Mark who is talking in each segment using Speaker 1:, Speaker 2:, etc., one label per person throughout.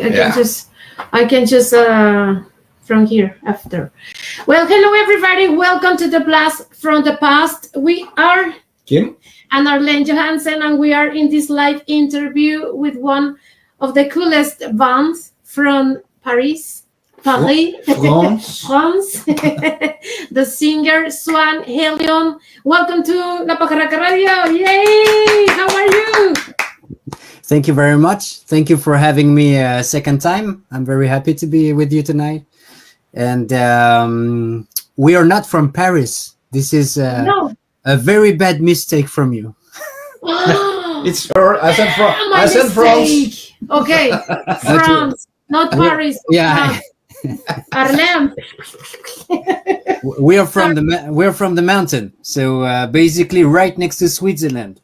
Speaker 1: I can just from here after. Well, hello everybody. Welcome to the Blast from the Past. We are
Speaker 2: Kim
Speaker 1: and Arlene Johansen, and we are in this live interview with one of the coolest bands from Paris, France, the singer Swan Hellion. Welcome to La Pajarraca Radio. Yay! How are you?
Speaker 3: Thank you very much. Thank you for having me a second time. I'm very happy to be with you tonight. And we are not from Paris. This is a very bad mistake from you.
Speaker 2: It's her. I said France.
Speaker 1: Okay, France, not Paris.
Speaker 3: Yeah.
Speaker 1: Arlem.
Speaker 3: We're from the mountain, so basically right next to Switzerland.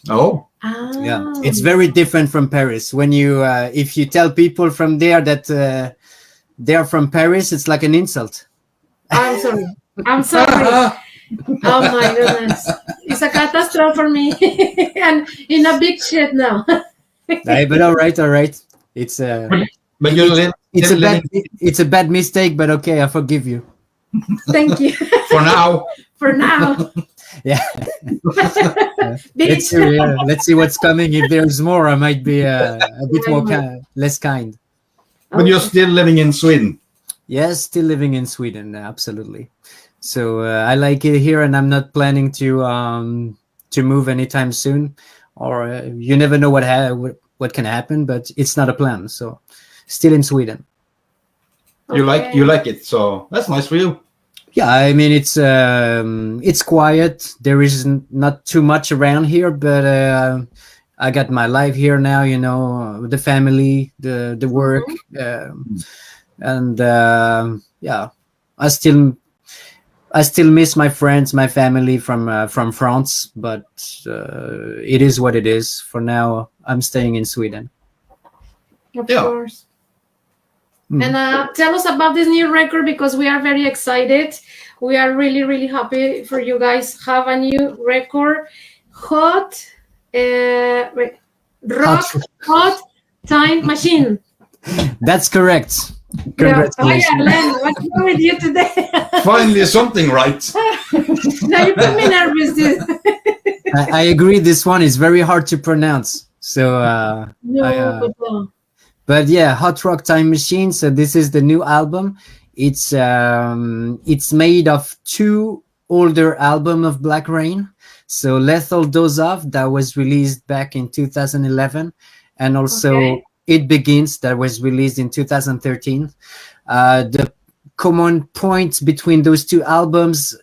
Speaker 2: Oh.
Speaker 3: Yeah, it's very different from Paris. When you if you tell people from there that they're from Paris, it's like an insult.
Speaker 1: I'm sorry. Oh my goodness, it's a catastrophe for me. And in a big shit now.
Speaker 3: But all right. It's
Speaker 2: but you live.
Speaker 3: It's a bad mistake, but okay, I forgive you.
Speaker 1: Thank you.
Speaker 2: For now.
Speaker 3: Yeah. Let's see what's coming. If there's more, I might be a bit more less kind.
Speaker 2: But you're still living in Sweden.
Speaker 3: Yes, still living in Sweden, absolutely. So I like it here, and I'm not planning to move anytime soon. Or you never know what can happen, but it's not a plan. So still in Sweden.
Speaker 2: You like it, so that's nice for you.
Speaker 3: Yeah, I mean it's quiet. There is not too much around here, but I got my life here now. You know, the family, the work, and yeah, I still miss my friends, my family from France. But it is what it is. For now, I'm staying in Sweden.
Speaker 1: Of course. And tell us about this new record, because we are very excited. We are really, really happy for you guys have a new record. Hot Time Machine.
Speaker 3: That's correct.
Speaker 1: Congratulations. What's wrong with you today?
Speaker 2: Finally something right.
Speaker 1: Now you put me nervous, dude.
Speaker 3: I agree. This one is very hard to pronounce. So but yeah, Hot Rock Time Machine. So this is the new album. It's made of two older albums of Blackrain. So Lethal Dose Off, that was released back in 2011, and also It Begins, that was released in 2013. The common point between those two albums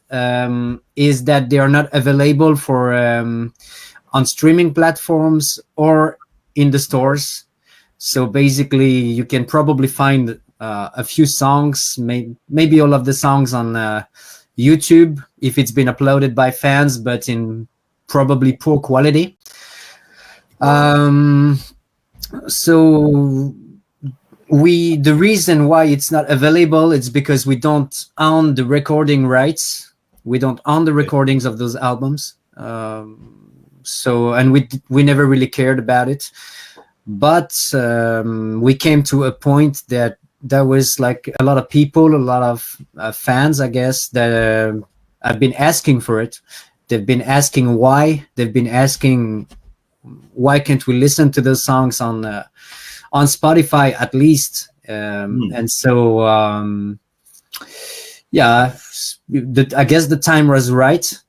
Speaker 3: is that they are not available for on streaming platforms or in the stores. So basically, you can probably find a few songs, maybe all of the songs on YouTube if it's been uploaded by fans, but in probably poor quality. So the reason why it's not available is because we don't own the recording rights. We don't own the recordings of those albums. And we never really cared about it. But we came to a point that there was like a lot of people, a lot of fans, I guess, that have been asking for it. They've been asking why. They've been asking why can't we listen to those songs on Spotify at least. And so I guess the time was right.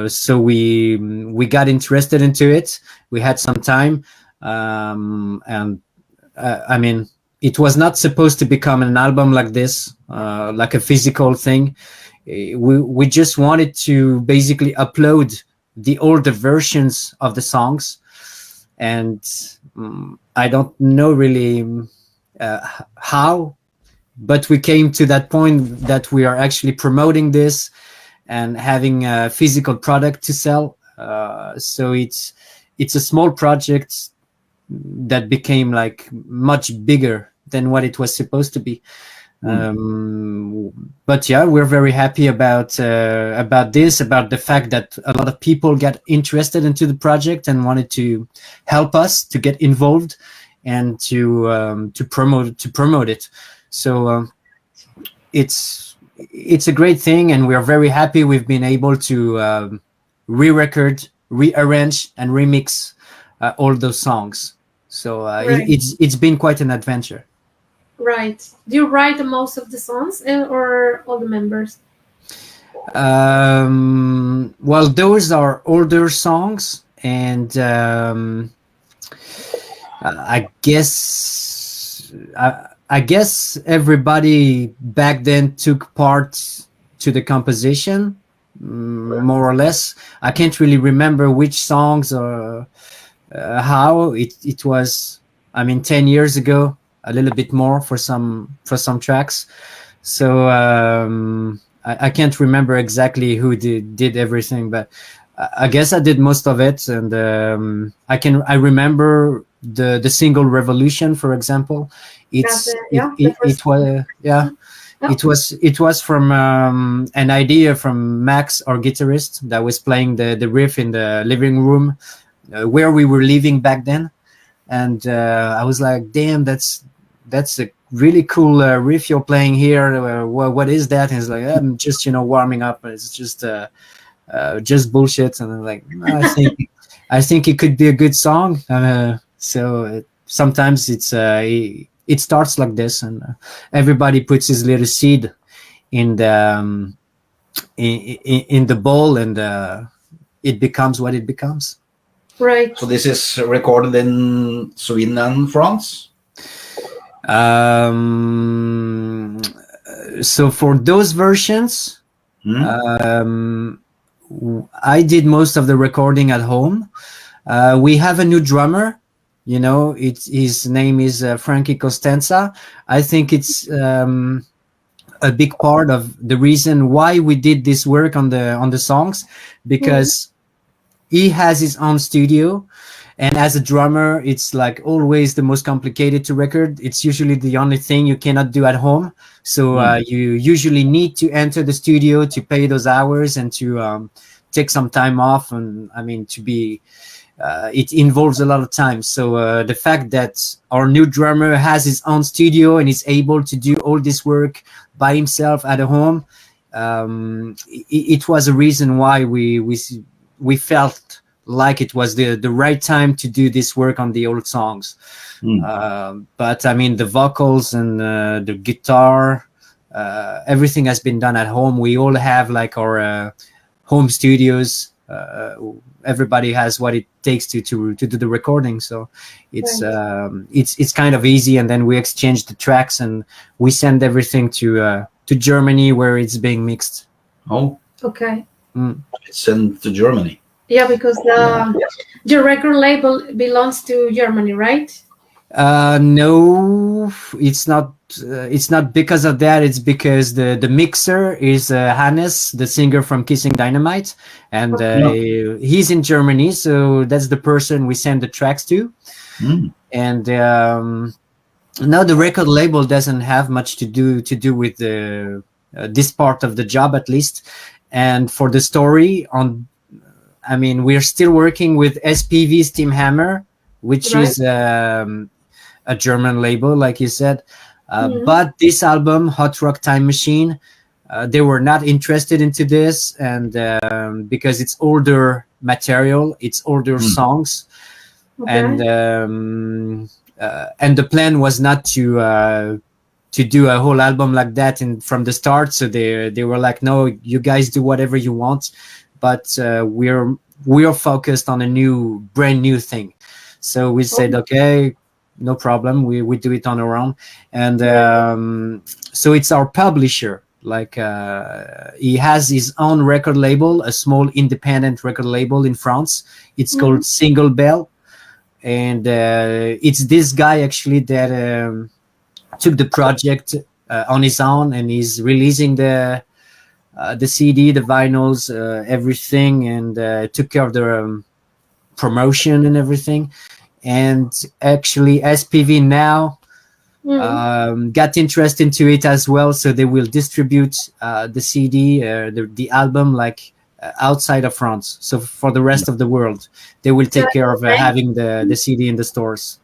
Speaker 3: So we got interested into it. We had some time. I mean, it was not supposed to become an album like this, like a physical thing. We just wanted to basically upload the older versions of the songs, and I don't know really how, but we came to that point that we are actually promoting this and having a physical product to sell. So it's a small project that became like much bigger than what it was supposed to be. But yeah, we're very happy about this, about the fact that a lot of people got interested into the project and wanted to help us to get involved and to promote it. So it's a great thing, and we are very happy we've been able to re-record, rearrange, and remix all those songs. So
Speaker 1: Right.
Speaker 3: it's been quite an adventure.
Speaker 1: Right. Do you write most of the songs or all the members?
Speaker 3: Well, those are older songs, and I guess I guess everybody back then took part to the composition, more or less. I can't really remember which songs or how it was. I mean, 10 years ago, a little bit more for some tracks. So I can't remember exactly who did everything, but I guess I did most of it. And I remember the single Revolution, for example. It was it was from an idea from Max, our guitarist, that was playing the riff in the living room where we were living back then. And I was like, damn, that's a really cool riff you're playing here. What is that? And he's like, I'm just warming up. It's just bullshit. And I'm like, no, I think it could be a good song. So sometimes it starts like this, and everybody puts his little seed in the in the bowl, and it becomes what it becomes.
Speaker 1: Right.
Speaker 2: So this is recorded in Sweden and France?
Speaker 3: So for those versions, I did most of the recording at home. We have a new drummer. His name is Frankie Costanza. I think it's a big part of the reason why we did this work on the songs, because he has his own studio, and as a drummer, it's like always the most complicated to record. It's usually the only thing you cannot do at home. So you usually need to enter the studio to pay those hours and to take some time off. And I mean, it involves a lot of time. So the fact that our new drummer has his own studio and is able to do all this work by himself at home, it was a reason why we felt like it was the right time to do this work on the old songs. But I mean, the vocals and the guitar, everything has been done at home. We all have like our home studios. Everybody has what it takes to do the recording. So it's kind of easy. And then we exchange the tracks and we send everything to Germany, where it's being mixed.
Speaker 2: Oh,
Speaker 1: okay.
Speaker 2: It's sent to Germany.
Speaker 1: Yeah, because your record label belongs to Germany, right?
Speaker 3: No, it's not. It's not because of that. It's because the mixer is Hannes, the singer from Kissing Dynamite, and he's in Germany. So that's the person we send the tracks to. And now the record label doesn't have much to do with this part of the job, at least. And for the story I mean, we're still working with SPV Steam Hammer, which is a German label, like you said. But this album, Hot Rock Time Machine, they were not interested into this, and because it's older material, it's older songs, and the plan was not to do a whole album like that from the start. So they were like, no, you guys do whatever you want, but we're focused on a brand new thing. So we said, okay, no problem. We do it on our own. And so it's our publisher. Like he has his own record label, a small independent record label in France. It's called Single Bell. And it's this guy actually that took the project on his own, and he's releasing the CD, the vinyls, everything, and took care of the promotion and everything. And actually SPV now got interest into it as well, so they will distribute the CD, the album, like outside of France. So for the rest of the world, they will take care of having the CD in the stores.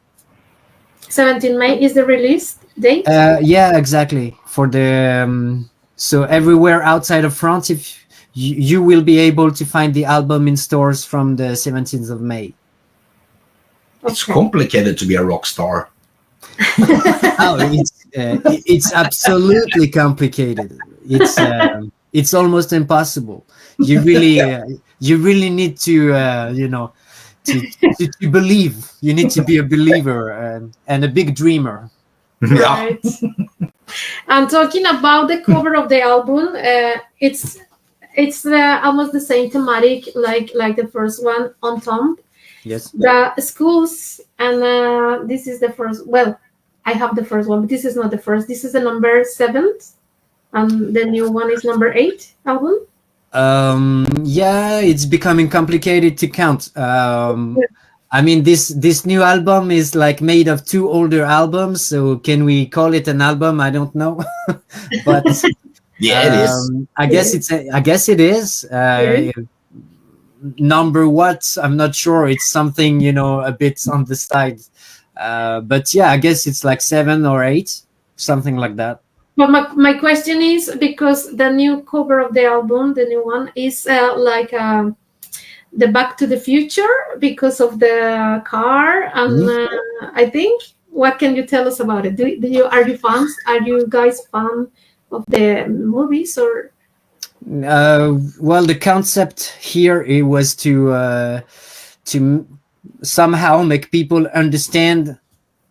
Speaker 1: 17 May is the release date.
Speaker 3: Yeah, exactly. For the so everywhere outside of France, if you will be able to find the album in stores from the 17th of May.
Speaker 2: It's complicated to be a rock star.
Speaker 3: Oh, it's absolutely complicated. It's almost impossible. You really need to to believe. You need to be a believer and a big dreamer.
Speaker 1: Right. And talking about the cover of the album, it's almost the same thematic like the first one, on Tomb.
Speaker 3: Yes.
Speaker 1: The schools, and this is the first. Well, I have the first one, but this is not the first. This is the number 7, and the new one is number 8 album.
Speaker 3: Yeah, it's becoming complicated to count. I mean, this new album is like made of 2 older albums, so can we call it an album? I don't know, but
Speaker 2: yeah, it is.
Speaker 3: I guess it is. Number what? I'm not sure. It's something a bit on the side, but yeah, I guess it's like 7 or 8, something like that.
Speaker 1: But my question is, because the new cover of the album, the new one, is like the Back to the Future, because of the car, and I think, what can you tell us about it? Are you fans? Are you guys fan of the movies, or?
Speaker 3: Well, the concept here, it was to somehow make people understand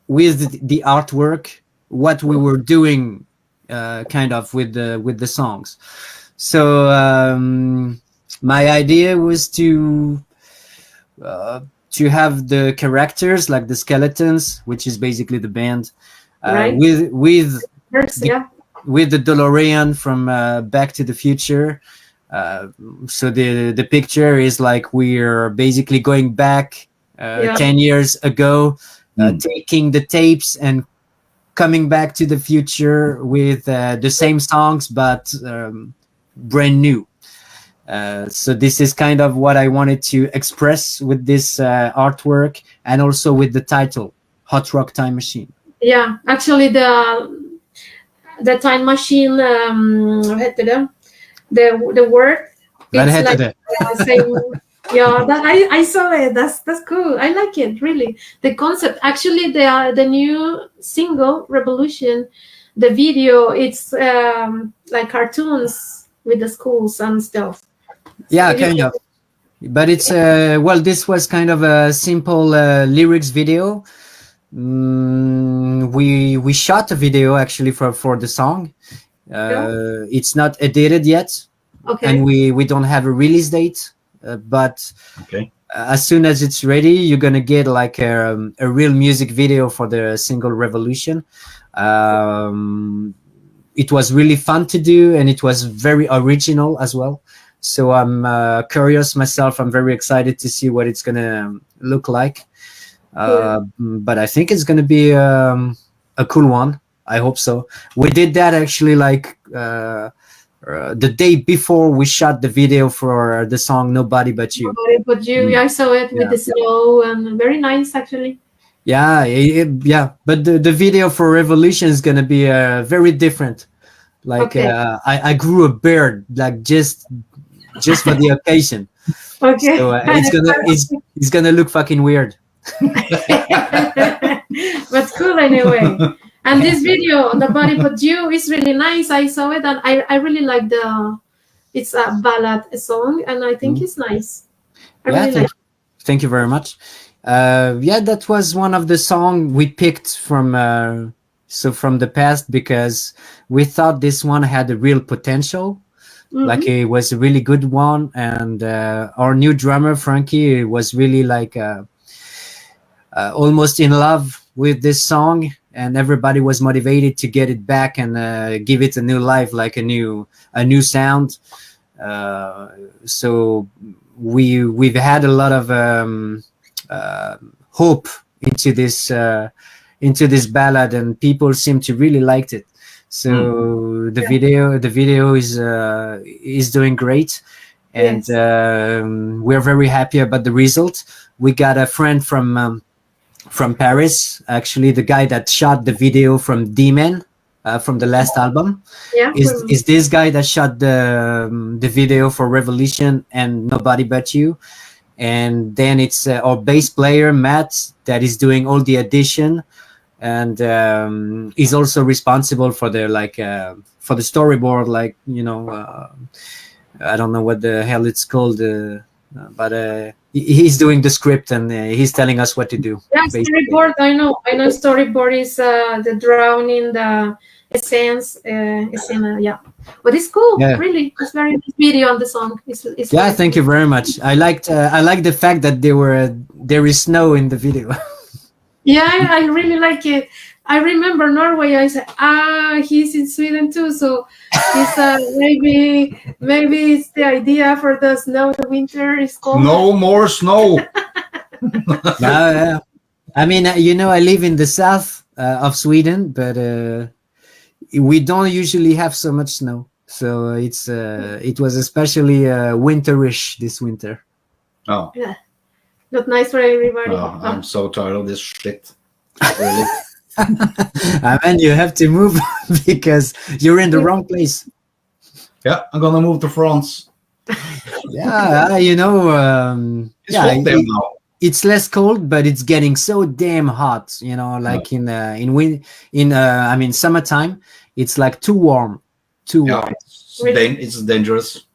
Speaker 3: with the artwork what we were doing, kind of with the songs. So my idea was to have the characters, like the skeletons, which is basically the band,
Speaker 1: Right.
Speaker 3: with
Speaker 1: the
Speaker 3: DeLorean from Back to the Future. So the picture is like we're basically going back 10 years ago, taking the tapes and coming back to the future with the same songs, but brand new. So this is kind of what I wanted to express with this artwork, and also with the title, Hot Rock Time Machine.
Speaker 1: Yeah, actually the time machine, vad heter det? The word, it's like same. Yeah, that I saw it. That's cool. I like it, really. The concept. Actually, the new single, Revolution, the video, it's like cartoons with the schools and stuff.
Speaker 3: Yeah, kind of. But it's well, this was kind of a simple lyrics video. We shot a video actually for the song. It's not edited yet, and we don't have a release date. But as soon as it's ready, you're gonna get like a real music video for the single Revolution. It was really fun to do, and it was very original as well. So I'm curious myself. I'm very excited to see what it's gonna look like. But I think it's gonna be a cool one. I hope so. We did that actually like the day before we shot the video for the song Nobody But You.
Speaker 1: Nobody But You. I saw it with the snow, and very nice actually.
Speaker 3: Yeah, but the video for Revolution is gonna be very different. Like I grew a beard like just for the occasion.
Speaker 1: Okay.
Speaker 3: So it's gonna look fucking weird.
Speaker 1: But cool anyway. And this video, Nobody But You, is really nice. I saw it, and I really like it's a ballad song, and I think it's nice.
Speaker 3: Thank you very much. That was one of the songs we picked from the past, because we thought this one had a real potential. Like it was a really good one, and our new drummer Frankie was really like almost in love with this song, and everybody was motivated to get it back and give it a new life, like a new sound. So we've had a lot of hope into this ballad, and people seem to really liked it. So the video is doing great, and we're very happy about the result. We got a friend from from Paris. Actually, the guy that shot the video from Demon, from the last album,
Speaker 1: Yeah.
Speaker 3: is this guy that shot the video for Revolution and Nobody But You. And then it's our bass player Matt that is doing all the addition, and he's also responsible for the for the storyboard, like, you know, I don't know what the hell it's called, but he's doing the script, and he's telling us what to do.
Speaker 1: Yeah,
Speaker 3: basically.
Speaker 1: storyboard. I know. Storyboard is the drawing, the essence. Yeah, but it's cool.
Speaker 3: Yeah.
Speaker 1: Really, it's very nice video on the song. It's
Speaker 3: Yeah,
Speaker 1: very
Speaker 3: thank you very much. I liked the fact that there is snow in the video.
Speaker 1: Yeah, I really like it. I remember Norway. I said, he's in Sweden too, so it's maybe it's the idea for the snow. The winter is cold.
Speaker 2: No more snow.
Speaker 3: Yeah. I mean, you know, I live in the south of Sweden, but we don't usually have so much snow. So it was especially winterish this winter.
Speaker 2: Oh,
Speaker 1: Yeah, not nice for everybody.
Speaker 2: oh, I'm so tired of this shit. Really?
Speaker 3: I mean, you have to move because you're in the wrong place.
Speaker 2: Yeah, I'm gonna move to France.
Speaker 3: Yeah, you know,
Speaker 2: It's hot there now.
Speaker 3: it's less cold, but it's getting so damn hot. You know, like I mean, summertime, it's like too warm, too
Speaker 2: Yeah,
Speaker 3: warm.
Speaker 2: it's dangerous.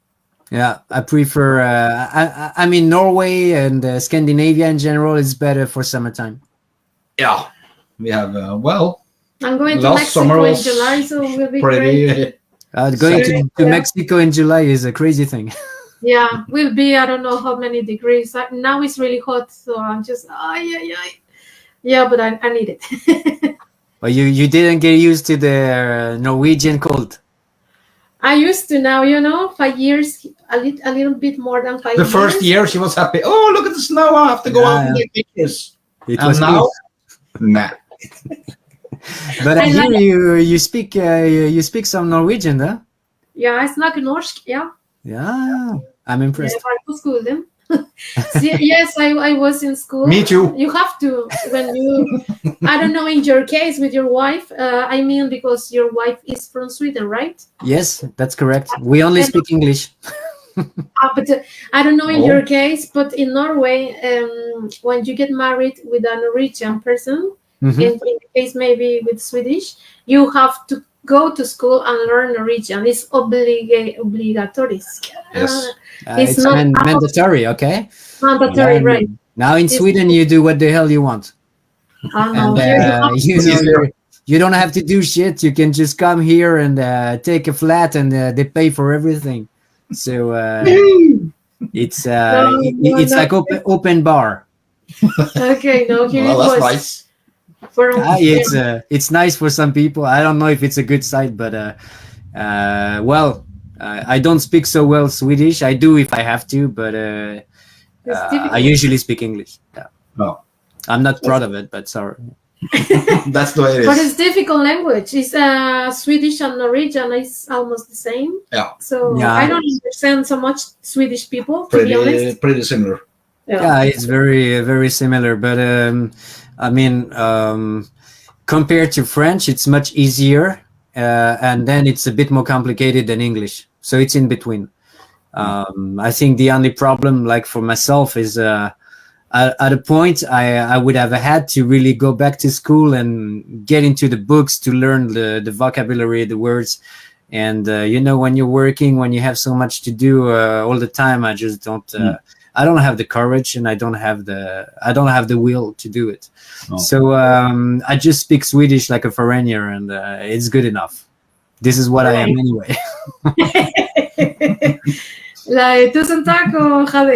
Speaker 3: Yeah, I prefer. I mean, Norway and Scandinavia in general is better for summertime.
Speaker 2: Yeah, we have well,
Speaker 1: I'm going to
Speaker 2: last
Speaker 1: Mexico
Speaker 2: summer
Speaker 1: in
Speaker 2: was
Speaker 1: July, so it will be great.
Speaker 2: pretty.
Speaker 3: Going to
Speaker 1: Yeah.
Speaker 3: Mexico in July is a crazy thing.
Speaker 1: Yeah, will be I don't know how many degrees. Now it's really hot, so I'm just yeah, but I need it.
Speaker 3: But you didn't get used to the Norwegian cold.
Speaker 1: I used to now, 5 years, a little bit more than 5
Speaker 2: The
Speaker 1: years.
Speaker 2: first year she was happy. Oh, look at the snow! I have to go out and
Speaker 3: Yeah.
Speaker 2: get pictures.
Speaker 3: It
Speaker 2: And
Speaker 3: was
Speaker 2: now,
Speaker 3: cool.
Speaker 2: nah.
Speaker 3: But I
Speaker 1: I
Speaker 3: hear
Speaker 1: like-
Speaker 3: you speak some Norwegian, huh?
Speaker 1: Ja, jeg snakker norsk, ja.
Speaker 3: Yeah, I'm impressed.
Speaker 1: Jeg var på skolen. Yes, I was in school.
Speaker 2: Me too.
Speaker 1: You have to when you. I don't know in your case with your wife. I mean because your wife is from Sweden, right?
Speaker 3: Yes, that's correct. We only speak English.
Speaker 1: But I don't know in
Speaker 2: Oh.
Speaker 1: your case, but in Norway, when you get married with a Norwegian person,
Speaker 3: Mhm.
Speaker 1: in the case maybe with Swedish, you have to go to school and learn Norwegian. It's obligatory.
Speaker 2: Yes.
Speaker 1: It's
Speaker 3: It's
Speaker 1: not
Speaker 3: mandatory, okay?
Speaker 1: mandatory,
Speaker 3: And
Speaker 1: right?
Speaker 3: Now in Sweden, you do what the hell you want.
Speaker 1: Oh, no.
Speaker 3: And
Speaker 1: Here you have
Speaker 3: you
Speaker 2: It's
Speaker 3: know,
Speaker 2: easier.
Speaker 3: you don't have to do shit. You can just come here and take a flat, and they pay for everything. So it's it's
Speaker 1: no.
Speaker 3: like open bar.
Speaker 1: Okay, no, here
Speaker 2: Well,
Speaker 1: it
Speaker 2: that's
Speaker 1: was.
Speaker 2: nice.
Speaker 1: For,
Speaker 3: It's nice for some people. I don't know if it's a good site, but well, I don't speak so well Swedish. I do if I have to, but
Speaker 1: it's
Speaker 3: I
Speaker 1: difficult.
Speaker 3: usually speak English. Yeah.
Speaker 2: No,
Speaker 3: I'm not proud of it, but sorry.
Speaker 2: that's the way it
Speaker 1: But
Speaker 2: is.
Speaker 1: it's difficult language. It's Swedish and Norwegian is almost the same.
Speaker 2: Yeah.
Speaker 1: So
Speaker 3: Yeah.
Speaker 1: I don't understand so much Swedish people, to be honest.
Speaker 2: Pretty similar.
Speaker 3: Yeah, it's very similar, but I mean, compared to French, it's much easier, and then it's a bit more complicated than English. So it's in between. I think the only problem, like for myself, is at a point I would have had to really go back to school and get into the books to learn the vocabulary, the words. And when you're working, when you have so much to do all the time, I just don't. I don't have the courage, and I don't have the will to do it.
Speaker 2: Oh.
Speaker 3: So I just speak Swedish like a foreigner, and it's good enough. This is what I am anyway.
Speaker 1: Like tusen tack och hade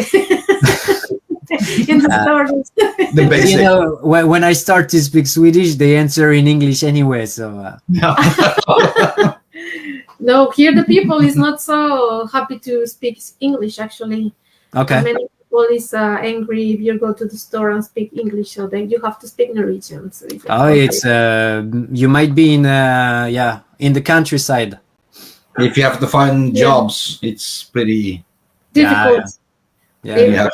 Speaker 1: in the stores.
Speaker 2: The basic.
Speaker 3: When I start to speak Swedish, they answer in English anyway. So
Speaker 1: No, here the people is not so happy to speak English actually.
Speaker 3: okay.
Speaker 1: Many people is angry if you go to the store and speak English, so then you have to speak Norwegian. So it's
Speaker 3: Oh, it's you might be in the countryside.
Speaker 2: If you have to find
Speaker 1: Yeah.
Speaker 2: jobs, it's pretty.
Speaker 1: difficult.
Speaker 3: Yeah.
Speaker 2: You have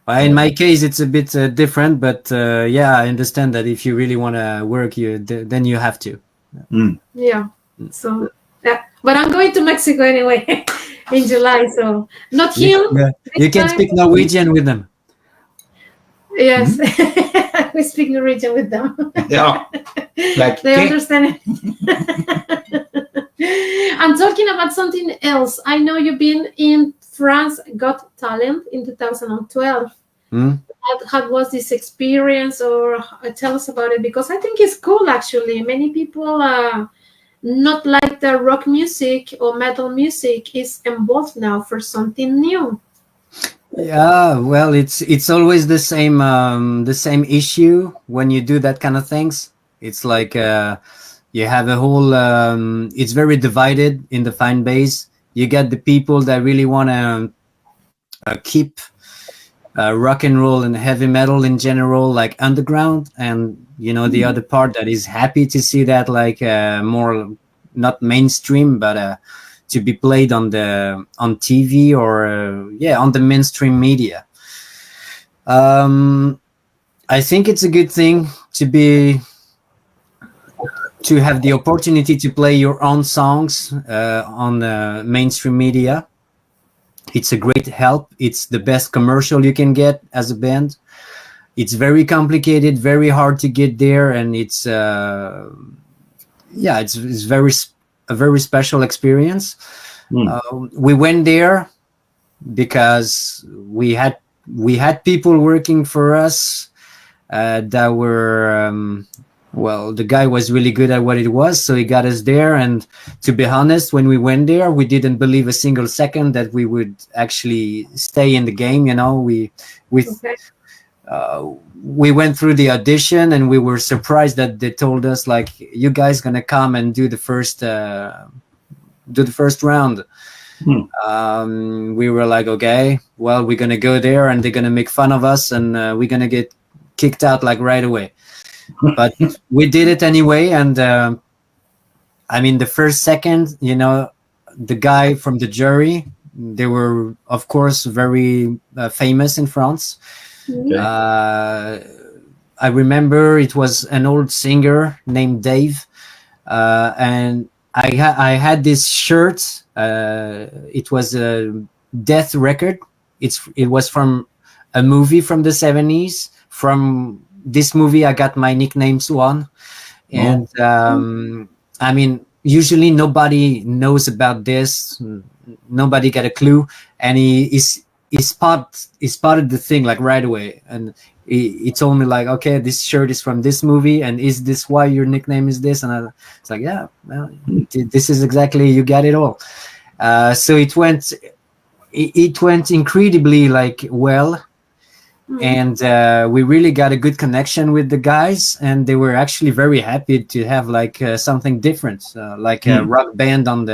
Speaker 3: In my case, it's a bit different, but yeah, I understand that if you really want to work, then you have to.
Speaker 1: Yeah. So, yeah. But I'm going to Mexico anyway in July. So not him.
Speaker 3: You can speak Norwegian with them.
Speaker 1: Yes, we speak Norwegian with them.
Speaker 2: Yeah, like
Speaker 1: they understand it. I'm talking about something else. I know you've been in France Got Talent in 2012. How was this experience, or tell us about it? Because I think it's cool, actually. Many people not like the rock music or metal music is involved now for something new.
Speaker 3: Yeah, well, it's always the same issue when you do that kind of things. It's like you have a whole it's very divided in the fan base. You get the people that really want to keep rock and roll and heavy metal in general like underground, and the other part that is happy to see that like more not mainstream, but to be played on TV or on the mainstream media. I think it's a good thing to have the opportunity to play your own songs on the mainstream media. It's a great help. It's the best commercial you can get as a band. It's very complicated, very hard to get there, and it's a very special experience. We went there because we had people working for us that were the guy was really good at what it was, so he got us there. And to be honest, when we went there, we didn't believe a single second that we would actually stay in the game. We went through the audition, and we were surprised that they told us like, you guys gonna come and do the first round. We were like, okay, well, we're gonna go there and they're gonna make fun of us, and we're gonna get kicked out like right away. But we did it anyway. And I mean, the first second, the guy from the jury, they were of course very famous in France. Okay. I remember it was an old singer named Dave, and I had this shirt. It was a Death record. It was from a movie from the 70s. From this movie, I got my nickname Swan. And I mean, usually nobody knows about this. Nobody got a clue. And he spotted the thing like right away. And he told me like, okay, this shirt is from this movie, and is this why your nickname is this? And I was like, yeah, well, this is exactly, you got it all. So it went incredibly like well, and we really got a good connection with the guys, and they were actually very happy to have like something different, like a rock band on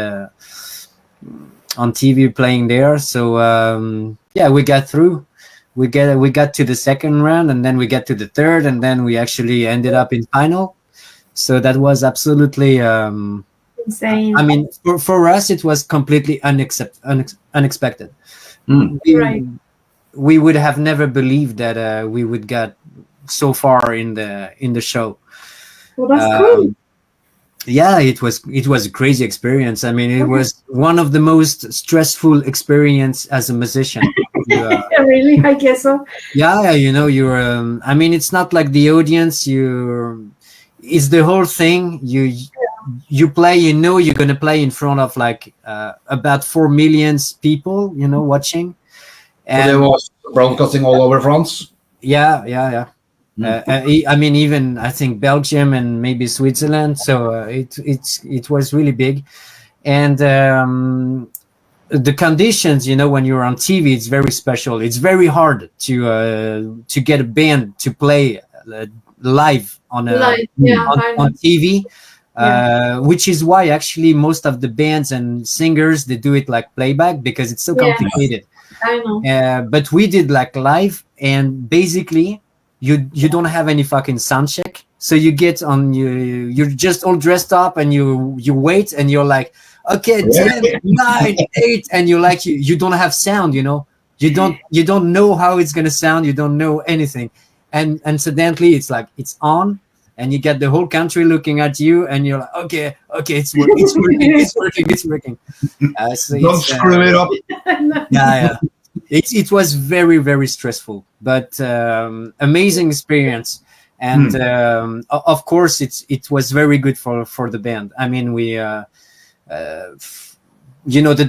Speaker 3: TV playing there. So we got through. We got to the second round, and then we got to the third, and then we actually ended up in final. So that was absolutely
Speaker 1: insane.
Speaker 3: I mean, for us, it was completely unexpected.
Speaker 1: Right.
Speaker 3: We would have never believed that we would get so far in the show.
Speaker 1: Well, that's cool.
Speaker 3: Yeah, it was a crazy experience. I mean, it was one of the most stressful experience as a musician.
Speaker 1: Really, I guess so.
Speaker 3: Yeah, you're. I mean, it's not like the audience. It's the whole thing. You play. You're gonna play in front of like about 4 million people. Watching.
Speaker 2: And so there was broadcasting all over France.
Speaker 3: Yeah. I mean, even I think Belgium and maybe Switzerland. So it was really big, and the conditions, when you're on TV, it's very special. It's very hard to get a band to play live on TV, which is why actually most of the bands and singers, they do it like playback because it's so complicated.
Speaker 1: I know.
Speaker 3: But we did like live, and basically you don't have any fucking sound check. So you get on, you're just all dressed up, and you wait, and you're like, okay, 10, 9, 8, and you're like, you don't have sound, you don't know how it's gonna sound. You don't know anything, and suddenly it's like it's on, and you get the whole country looking at you, and you're like, okay, it's working, it's working. So
Speaker 2: Don't screw it up.
Speaker 3: Yeah. It was very, very stressful, but amazing experience. And of course, it was very good for the band. I mean, we, the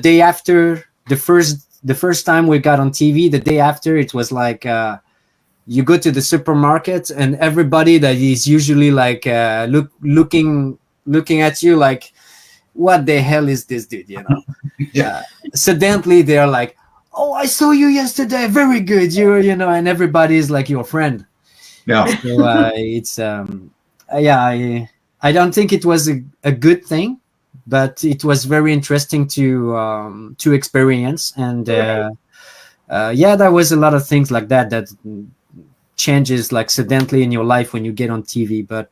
Speaker 3: day after the first time we got on TV, the day after, it was like you go to the supermarket, and everybody that is usually like looking at you like, what the hell is this dude? Yeah. Suddenly they're like, oh, I saw you yesterday. Very good. And everybody is like your friend.
Speaker 2: Yeah.
Speaker 3: So it's I don't think it was a good thing, but it was very interesting to experience. And there was a lot of things like that changes like suddenly in your life when you get on TV. But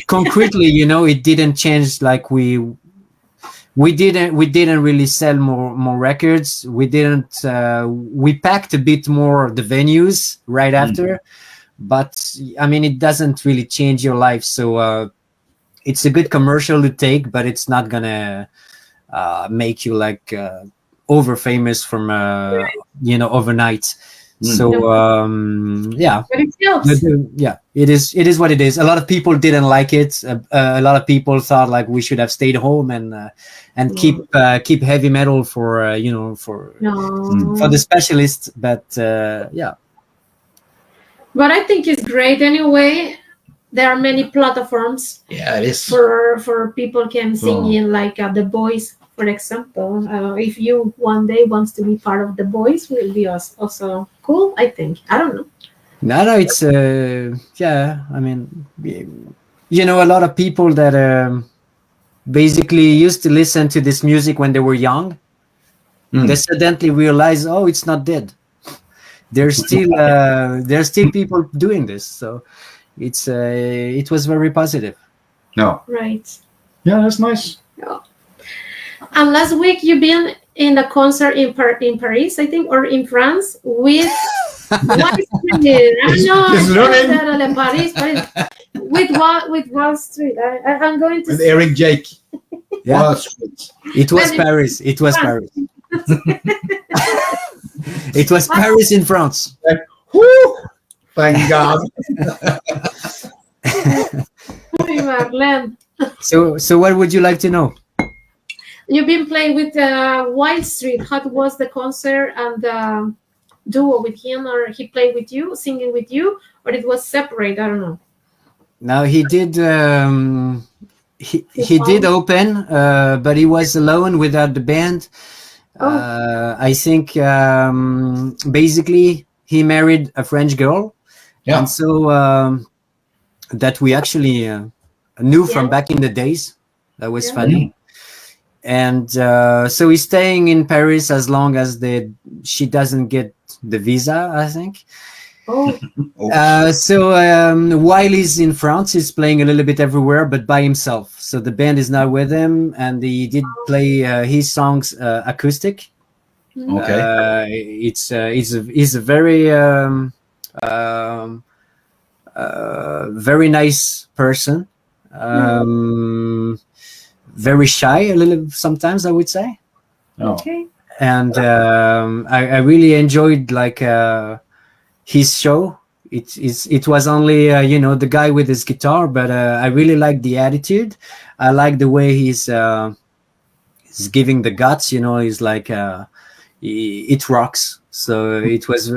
Speaker 3: concretely, it didn't change. Like we didn't really sell more records. We packed a bit more the venues right after, but I mean, it doesn't really change your life. So it's a good commercial to take, but it's not gonna make you like over famous from overnight. So
Speaker 1: but it helps.
Speaker 3: It is what it is. A lot of people didn't like it. A lot of people thought like we should have stayed home and keep heavy metal for the specialists. But
Speaker 1: But I think it's great anyway. There are many platforms.
Speaker 2: Yeah, it is.
Speaker 1: For people can sing in like The Voice, for example. If you one day wants to be part of The Voice, will be also cool. I think. I don't know.
Speaker 3: No, it's I mean, a lot of people that basically used to listen to this music when they were young, they suddenly realize, oh, it's not dead. There's still people doing this. So it was very positive.
Speaker 2: No.
Speaker 1: Right.
Speaker 2: Yeah, that's nice.
Speaker 1: Yeah. And last week you've been in a concert in Paris, I think, or in France with Wall Street. With Wall Street. I'm going to
Speaker 2: with Eric Jake.
Speaker 3: Yeah.
Speaker 2: Wall Street.
Speaker 3: It was Paris. It was Paris. It was Paris in France.
Speaker 2: Woo! Thank God.
Speaker 3: So what would you like to know?
Speaker 1: You've been playing with Wild Street. How was the concert and duo with him, or he played with you, singing with you, or it was separate? I don't know.
Speaker 3: No, he did. He did open, but he was alone without the band. I think basically he married a French girl, and so that we actually knew from back in the days. That was funny. And so he's staying in Paris as long as she doesn't get the visa, I think. So while he's in France, he's playing a little bit everywhere, but by himself. So the band is not with him, and he did play his songs acoustic.
Speaker 2: Okay.
Speaker 3: He's a very very nice person. Very shy, a little sometimes, I would say.
Speaker 1: Okay.
Speaker 3: And I really enjoyed like his show. It was only the guy with his guitar, but I really like the attitude. I like the way he's giving the guts. He's like it rocks. So it was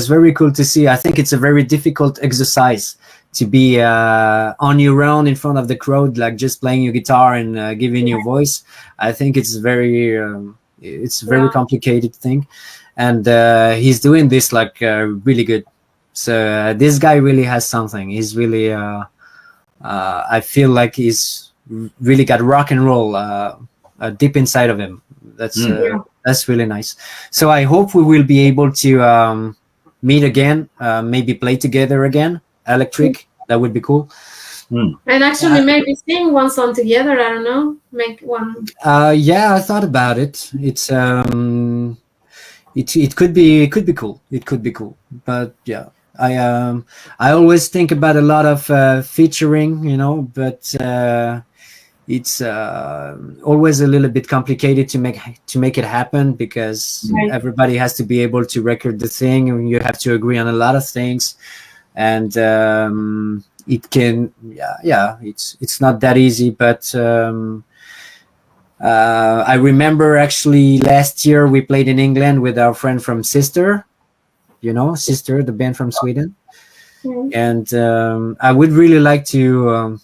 Speaker 3: very cool to see. I think it's a very difficult exercise to be on your own in front of the crowd, like just playing your guitar and giving your voice. I think it's very complicated thing, and he's doing this like really good. So this guy really has something. He's really I feel like he's really got rock and roll deep inside of him. That's really nice. So I hope we will be able to meet again, maybe play together again. Electric, that would be cool.
Speaker 1: And actually maybe sing one song together. I don't know, make one.
Speaker 3: I thought about it. It's it could be cool. It could be cool. But yeah, I always think about a lot of featuring, you know, but it's always a little bit complicated to make it happen, because
Speaker 1: Right.
Speaker 3: everybody has to be able to record the thing, and you have to agree on a lot of things, and it can it's not that easy. But I remember actually last year we played in England with our friend from Sister, you know, Sister, the band from Sweden.
Speaker 1: Mm.
Speaker 3: And I would really like to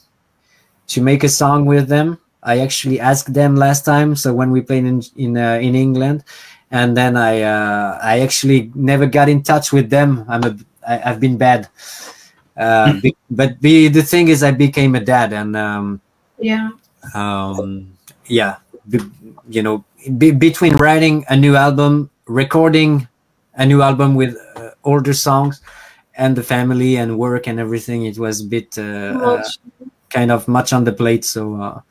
Speaker 3: make a song with them. I actually asked them last time, so when we played in England, and then I actually never got in touch with them. I've been bad, but the thing is, I became a dad, and
Speaker 1: Yeah.
Speaker 3: yeah, you know, between writing a new album, recording a new album with older songs, and the family and work and everything, it was a bit
Speaker 1: Much.
Speaker 3: kind of much on the plate. So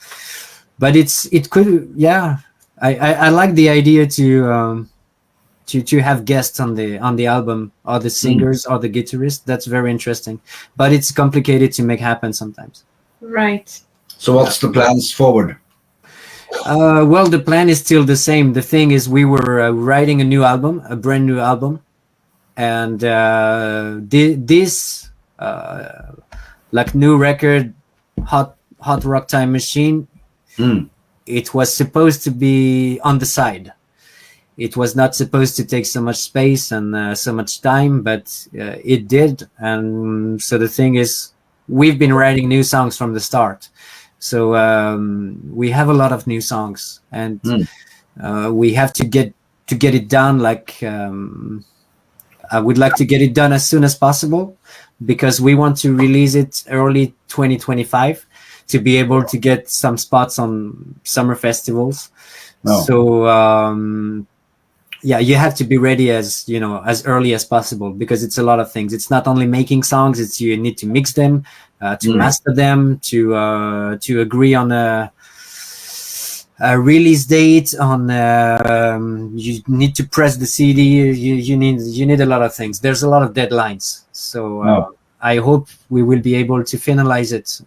Speaker 3: but it could, yeah, I like the idea to have guests on the album, or the singers or the guitarist. That's very interesting, but it's complicated to make happen sometimes.
Speaker 1: Right.
Speaker 2: So what's the plans forward?
Speaker 3: Well, the plan is still the same. The thing is, we were writing a brand new album, and this like new record, hot rock time machine, it was supposed to be on the side. It was not supposed to take so much space and so much time, but it did. And so the thing is, we've been writing new songs from the start. So we have a lot of new songs, and we have to get it done. Like I would like to get it done as soon as possible, because we want to release it early 2025 to be able to get some spots on summer festivals.
Speaker 2: Oh.
Speaker 3: So yeah, you have to be ready as early as possible, because it's a lot of things. It's not only making songs; it's you need to mix them, to master them, to agree on a release date. On you need to press the CD. You need a lot of things. There's a lot of deadlines. So I hope we will be able to finalize it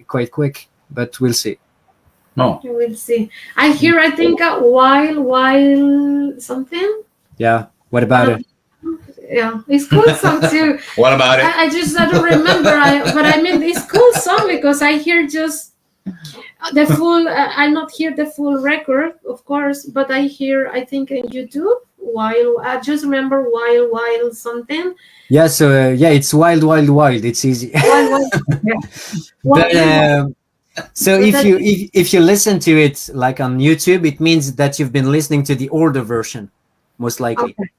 Speaker 3: quite quick, but we'll see.
Speaker 2: No.
Speaker 1: You will see. I hear, I think, while something.
Speaker 3: Yeah. What about it?
Speaker 1: Yeah, it's cool song too.
Speaker 2: What about it?
Speaker 1: I just don't remember. But I mean, it's cool song because I hear just the full. I not hear the full record, of course, but I hear. I think in YouTube. While I just remember while something.
Speaker 3: Yeah. So yeah, it's wild. It's easy.
Speaker 1: Wild. Yeah.
Speaker 3: But so if you listen to it like on YouTube, it means that you've been listening to the older version, most likely.
Speaker 1: Okay.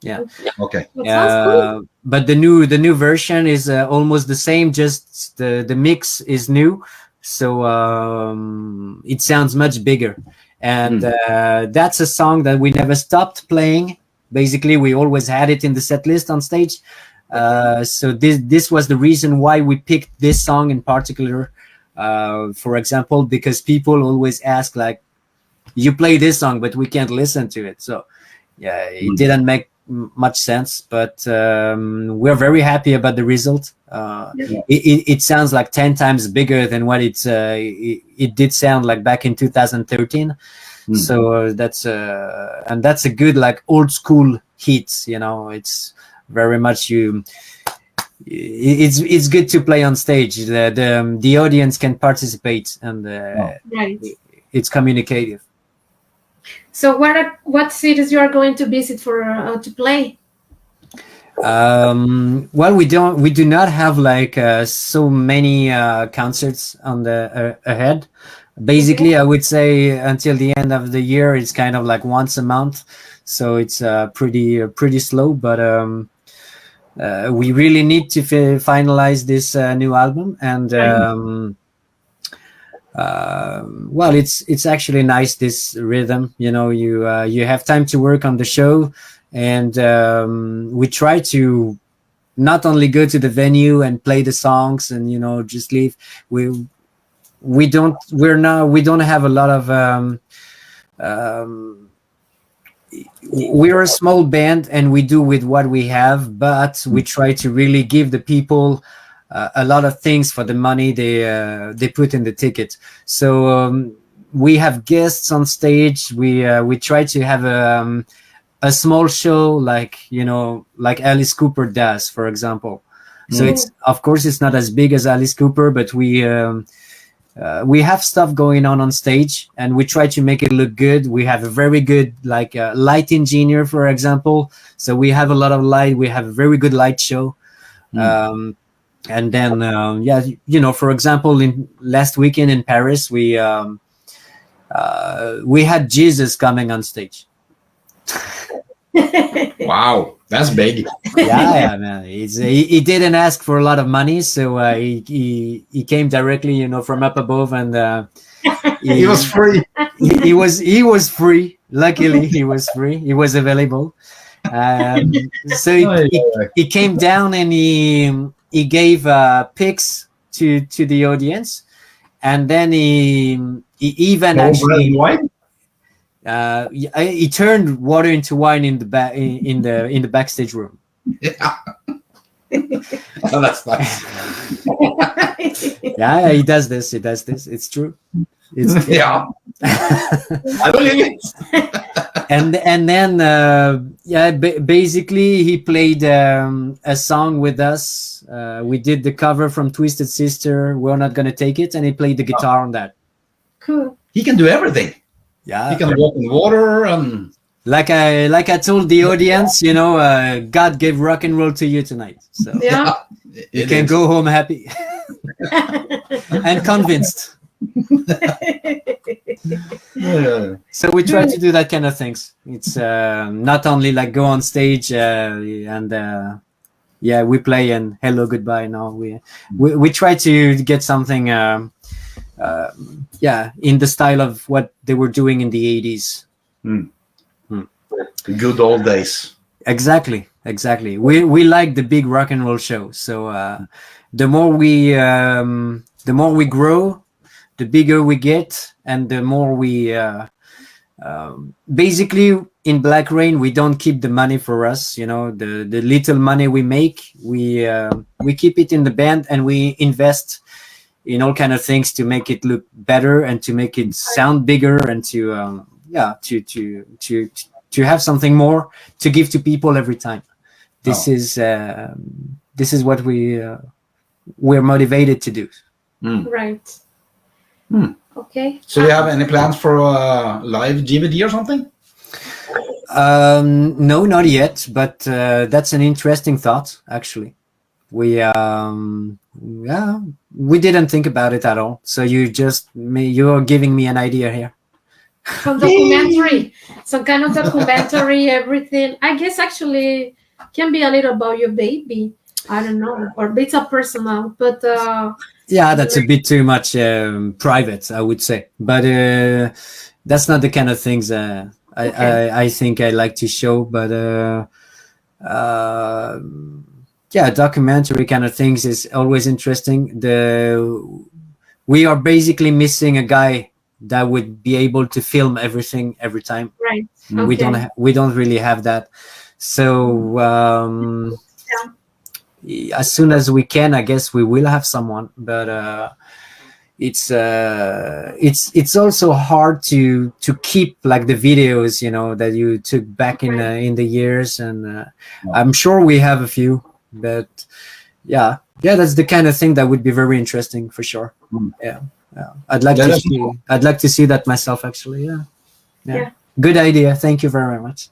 Speaker 3: Yeah.
Speaker 2: Okay.
Speaker 1: Cool.
Speaker 3: But the new version is almost the same. Just the mix is new, so it sounds much bigger. And that's a song that we never stopped playing. Basically, we always had it in the set list on stage. So this was the reason why we picked this song in particular. For example, because people always ask, like, you play this song, but we can't listen to it. So yeah, it didn't make much sense, but we're very happy about the result. It sounds like 10 times bigger than what it did sound like back in 2013. So that's a good, like, old school hits. It's very much it's good to play on stage. The audience can participate, and
Speaker 1: Right.
Speaker 3: it's communicative.
Speaker 1: So what cities you are going to visit for to play?
Speaker 3: Well, we do not have like so many concerts on the ahead. Basically, I would say until the end of the year, it's kind of like once a month. So it's pretty slow, but we really need to finalize this new album, and well, it's actually nice, this rhythm. You have time to work on the show, and we try to not only go to the venue and play the songs and just leave. We don't have a lot of we're a small band and we do with what we have, but we try to really give the people a lot of things for the money they put in the ticket. So we have guests on stage. We try to have a small show, like like Alice Cooper does, for example. So it's, of course, it's not as big as Alice Cooper, but we have stuff going on stage, and we try to make it look good. We have a very good light engineer, for example. So we have a lot of light. We have a very good light show. And then for example, in last weekend in Paris, we had Jesus coming on stage.
Speaker 2: Wow, that's big.
Speaker 3: Yeah, man. He didn't ask for a lot of money, so he came directly, from up above, and
Speaker 2: He was free.
Speaker 3: he was free. Luckily, he was free. He was available. So he came down and he gave pics to the audience, and then he even actually he turned water into wine in the backstage room.
Speaker 2: Yeah. Oh, that's nice.
Speaker 3: Yeah, he does this. It's true. It's true.
Speaker 2: Yeah. I believe it.
Speaker 3: And then basically he played a song with us. We did the cover from Twisted Sister, We're Not Gonna Take It, and he played the guitar on that.
Speaker 1: Cool.
Speaker 2: He can do everything.
Speaker 3: Yeah,
Speaker 2: He can walk in water and
Speaker 3: like I told the audience, God gave rock and roll to you tonight, so
Speaker 1: Yeah.
Speaker 3: you can go home happy and convinced.
Speaker 2: Yeah.
Speaker 3: So we try to do that kind of things. It's not only like go on stage and we play and hello goodbye. No, we try to get something in the style of what they were doing in the 80s.
Speaker 2: Good old days.
Speaker 3: Exactly. We like the big rock and roll show. So the more we grow, the bigger we get, and the more we basically in Blackrain, we don't keep the money for us. The little money we make, we keep it in the band, and we invest in all kind of things to make it look better and to make it sound bigger, and to have something more to give to people every time. This is what we're motivated to do.
Speaker 1: Right. Okay.
Speaker 2: So you have any plans for a live DVD or something?
Speaker 3: No, not yet, but that's an interesting thought, actually. We didn't think about it at all. So you're giving me an idea here.
Speaker 1: Some documentary, some kind of documentary, everything. I guess actually can be a little about your baby. I don't know, or bits of personal, but
Speaker 3: that's a bit too much private, I would say. But that's not the kind of things I think I like to show. But documentary kind of things is always interesting. We are basically missing a guy that would be able to film everything every time.
Speaker 1: Right. Okay.
Speaker 3: We don't really have that. So as soon as we can, I guess we will have someone. But it's also hard to keep like the videos that you took back in the years, and I'm sure we have a few, but that's the kind of thing that would be very interesting for sure. I'd like to see that myself, actually. Yeah. Good idea. Thank you very much.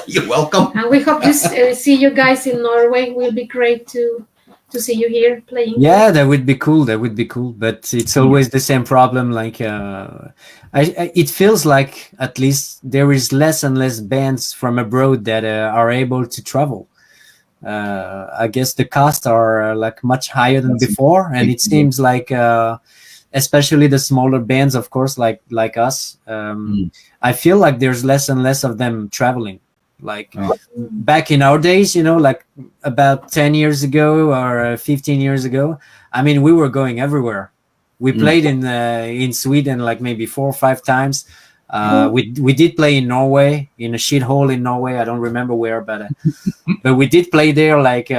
Speaker 2: You're welcome.
Speaker 1: And we hope you see you guys in Norway. Will be great to see you here playing.
Speaker 3: Yeah, that would be cool. But it's always the same problem. Like it feels like at least there is less and less bands from abroad that are able to travel. I guess the costs are like much higher than before, and it seems like especially the smaller bands, of course, like us. I feel like there's less and less of them traveling. Like back in our days, like about 10 years ago or 15 years ago, I mean, we were going everywhere. We played in Sweden like maybe 4 or 5 times. We did play in Norway, in a shithole in Norway. I don't remember where, but we did play there like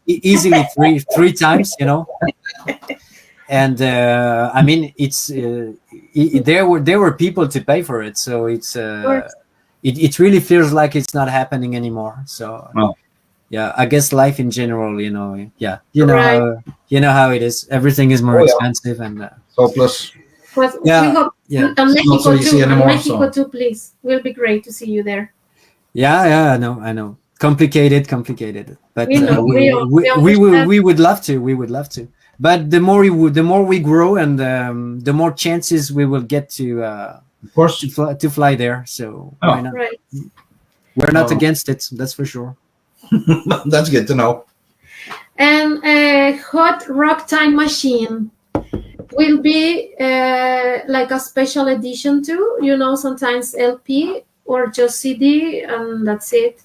Speaker 3: easily three times, you know. And I mean, it's there were people to pay for it, so it's it really feels like it's not happening anymore. So yeah, I guess life in general, you know, yeah, you know how it is. Everything is more expensive, and
Speaker 2: so plus.
Speaker 1: But
Speaker 3: Yeah,
Speaker 1: we hope
Speaker 3: yeah.
Speaker 1: and Mexico
Speaker 2: so easy
Speaker 1: too.
Speaker 2: anymore,
Speaker 1: Mexico too, please. Will be great to see you there.
Speaker 3: Yeah, I know. Complicated. But
Speaker 1: We know,
Speaker 3: we would love to. We would love to. But the more we grow, and the more chances we will get to,
Speaker 2: of course,
Speaker 3: to fly there. So why not?
Speaker 1: Right.
Speaker 3: We're not against it. That's for sure.
Speaker 2: That's good to know.
Speaker 1: And a Hot Rock Time Machine will be like a special edition too. You know, sometimes LP or just CD, and that's it.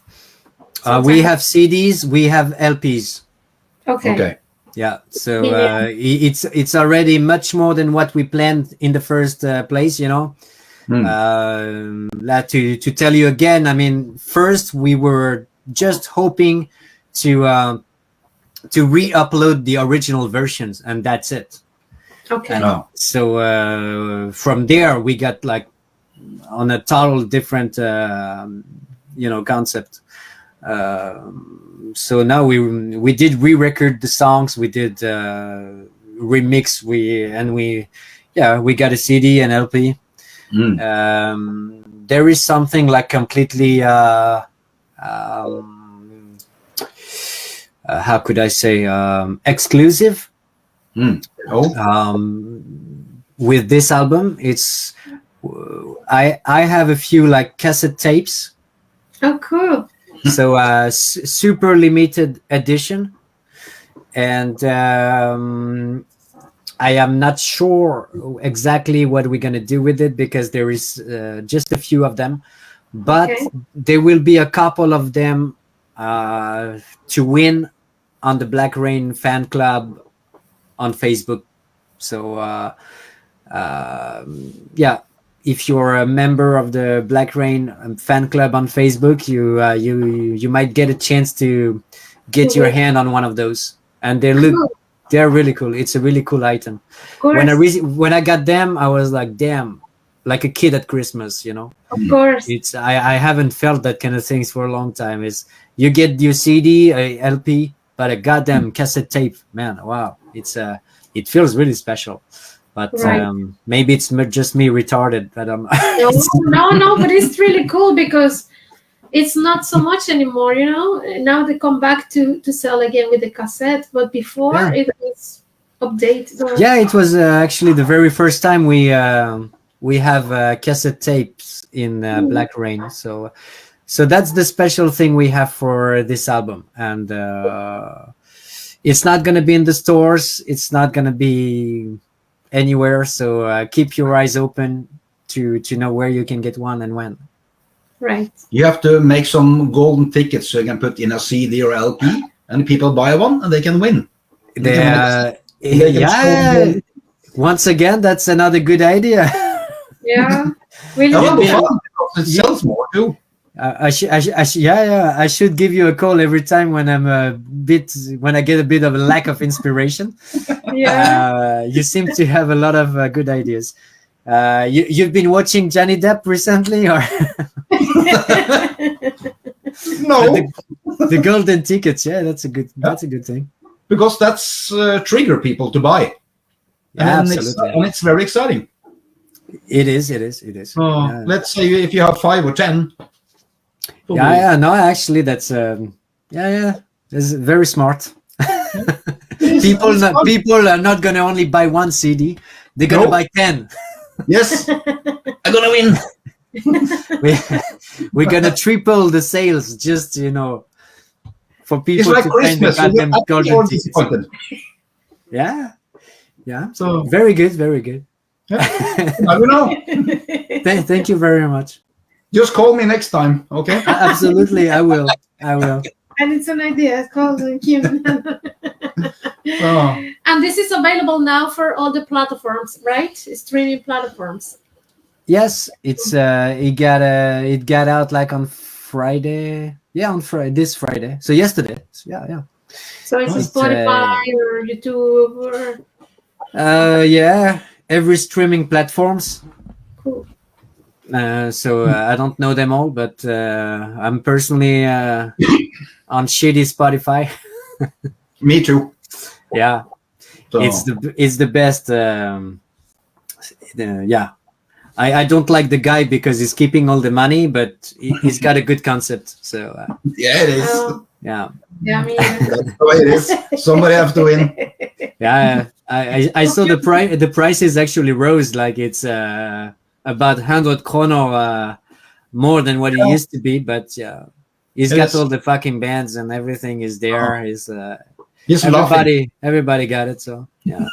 Speaker 3: We have CDs. We have LPs.
Speaker 1: Okay.
Speaker 3: Yeah. So it's already much more than what we planned in the first place. You know. To tell you again, I mean, first we were just hoping to re-upload the original versions, and that's it.
Speaker 1: Okay.
Speaker 3: And so from there we got like on a total different concept. So now we did re-record the songs, we did remix, we got a CD and LP. There is something like completely how could I say, exclusive with this album. It's I have a few like cassette tapes.
Speaker 1: Oh, cool.
Speaker 3: So super limited edition, and I am not sure exactly what we're gonna do with it, because there is just a few of them, but there will be a couple of them to win on the Blackrain fan club on Facebook. So if you're a member of the Blackrain fan club on Facebook, you might get a chance to get your hand on one of those, and they're really cool. It's a really cool item. When I got them, I was like, damn, like a kid at Christmas, you know.
Speaker 1: Of course.
Speaker 3: It's I haven't felt that kind of things for a long time. Is you get your CD, a LP, but a goddamn cassette tape, man. Wow, it feels really special. But maybe it's just me retarded. I don't know.
Speaker 1: No, but it's really cool because it's not so much anymore, you know. Now they come back to sell again with the cassette, but before it was updated.
Speaker 3: Yeah, it was actually the very first time we have cassette tapes in Blackrain. So that's the special thing we have for this album, and it's not gonna be in the stores. It's not gonna be anywhere. So keep your eyes open to know where you can get one and when.
Speaker 1: Right.
Speaker 2: You have to make some golden tickets so you can put in a CD or LP, and people buy one and they can win.
Speaker 3: Once again, that's another good idea.
Speaker 1: Yeah.
Speaker 2: It sells more too.
Speaker 3: I should give you a call every time when I get a bit of a lack of inspiration. You seem to have a lot of good ideas. You've been watching Johnny Depp recently, or
Speaker 2: no?
Speaker 3: The golden tickets, that's a good thing,
Speaker 2: because that's trigger people to buy.
Speaker 3: Absolutely,
Speaker 2: and it's very exciting.
Speaker 3: It is.
Speaker 2: Let's say if you have 5 or 10.
Speaker 3: No, actually, that's that's very smart. People are not gonna only buy one CD; they're gonna buy 10.
Speaker 2: Yes, I'm gonna win.
Speaker 3: We're gonna triple the sales, just for people
Speaker 2: it's like
Speaker 3: to
Speaker 2: Christmas.
Speaker 3: find the golden tickets. Yeah. So very good.
Speaker 2: Yeah. I don't know.
Speaker 3: Thank you very much.
Speaker 2: Just call me next time, okay?
Speaker 3: Absolutely, I will.
Speaker 1: And it's an idea. It's called Kim. And this is available now for all the platforms, right? Streaming platforms.
Speaker 3: Yes, it's it got out like on Friday. Yeah, on Friday, this Friday. So yesterday. So yeah.
Speaker 1: So it's a
Speaker 3: It's
Speaker 1: Spotify or YouTube or
Speaker 3: yeah, every streaming platforms.
Speaker 1: cool.
Speaker 3: So I don't know them all, but I'm personally on shitty Spotify.
Speaker 2: Me too.
Speaker 3: Yeah,
Speaker 2: So,
Speaker 3: it's the best. Yeah, I don't like the guy because he's keeping all the money, but he's got a good concept. So
Speaker 2: yeah, it is.
Speaker 3: yeah,
Speaker 1: Yeah, me.
Speaker 2: That's the way it is. Somebody have to win.
Speaker 3: yeah. I saw the price. The prices actually rose. Like it's about 100 kroner more than what it used to be. But yeah, he's got
Speaker 2: Yes.
Speaker 3: all the fucking bands and everything is there. He's
Speaker 2: He's laughing.
Speaker 3: everybody got it. So yeah,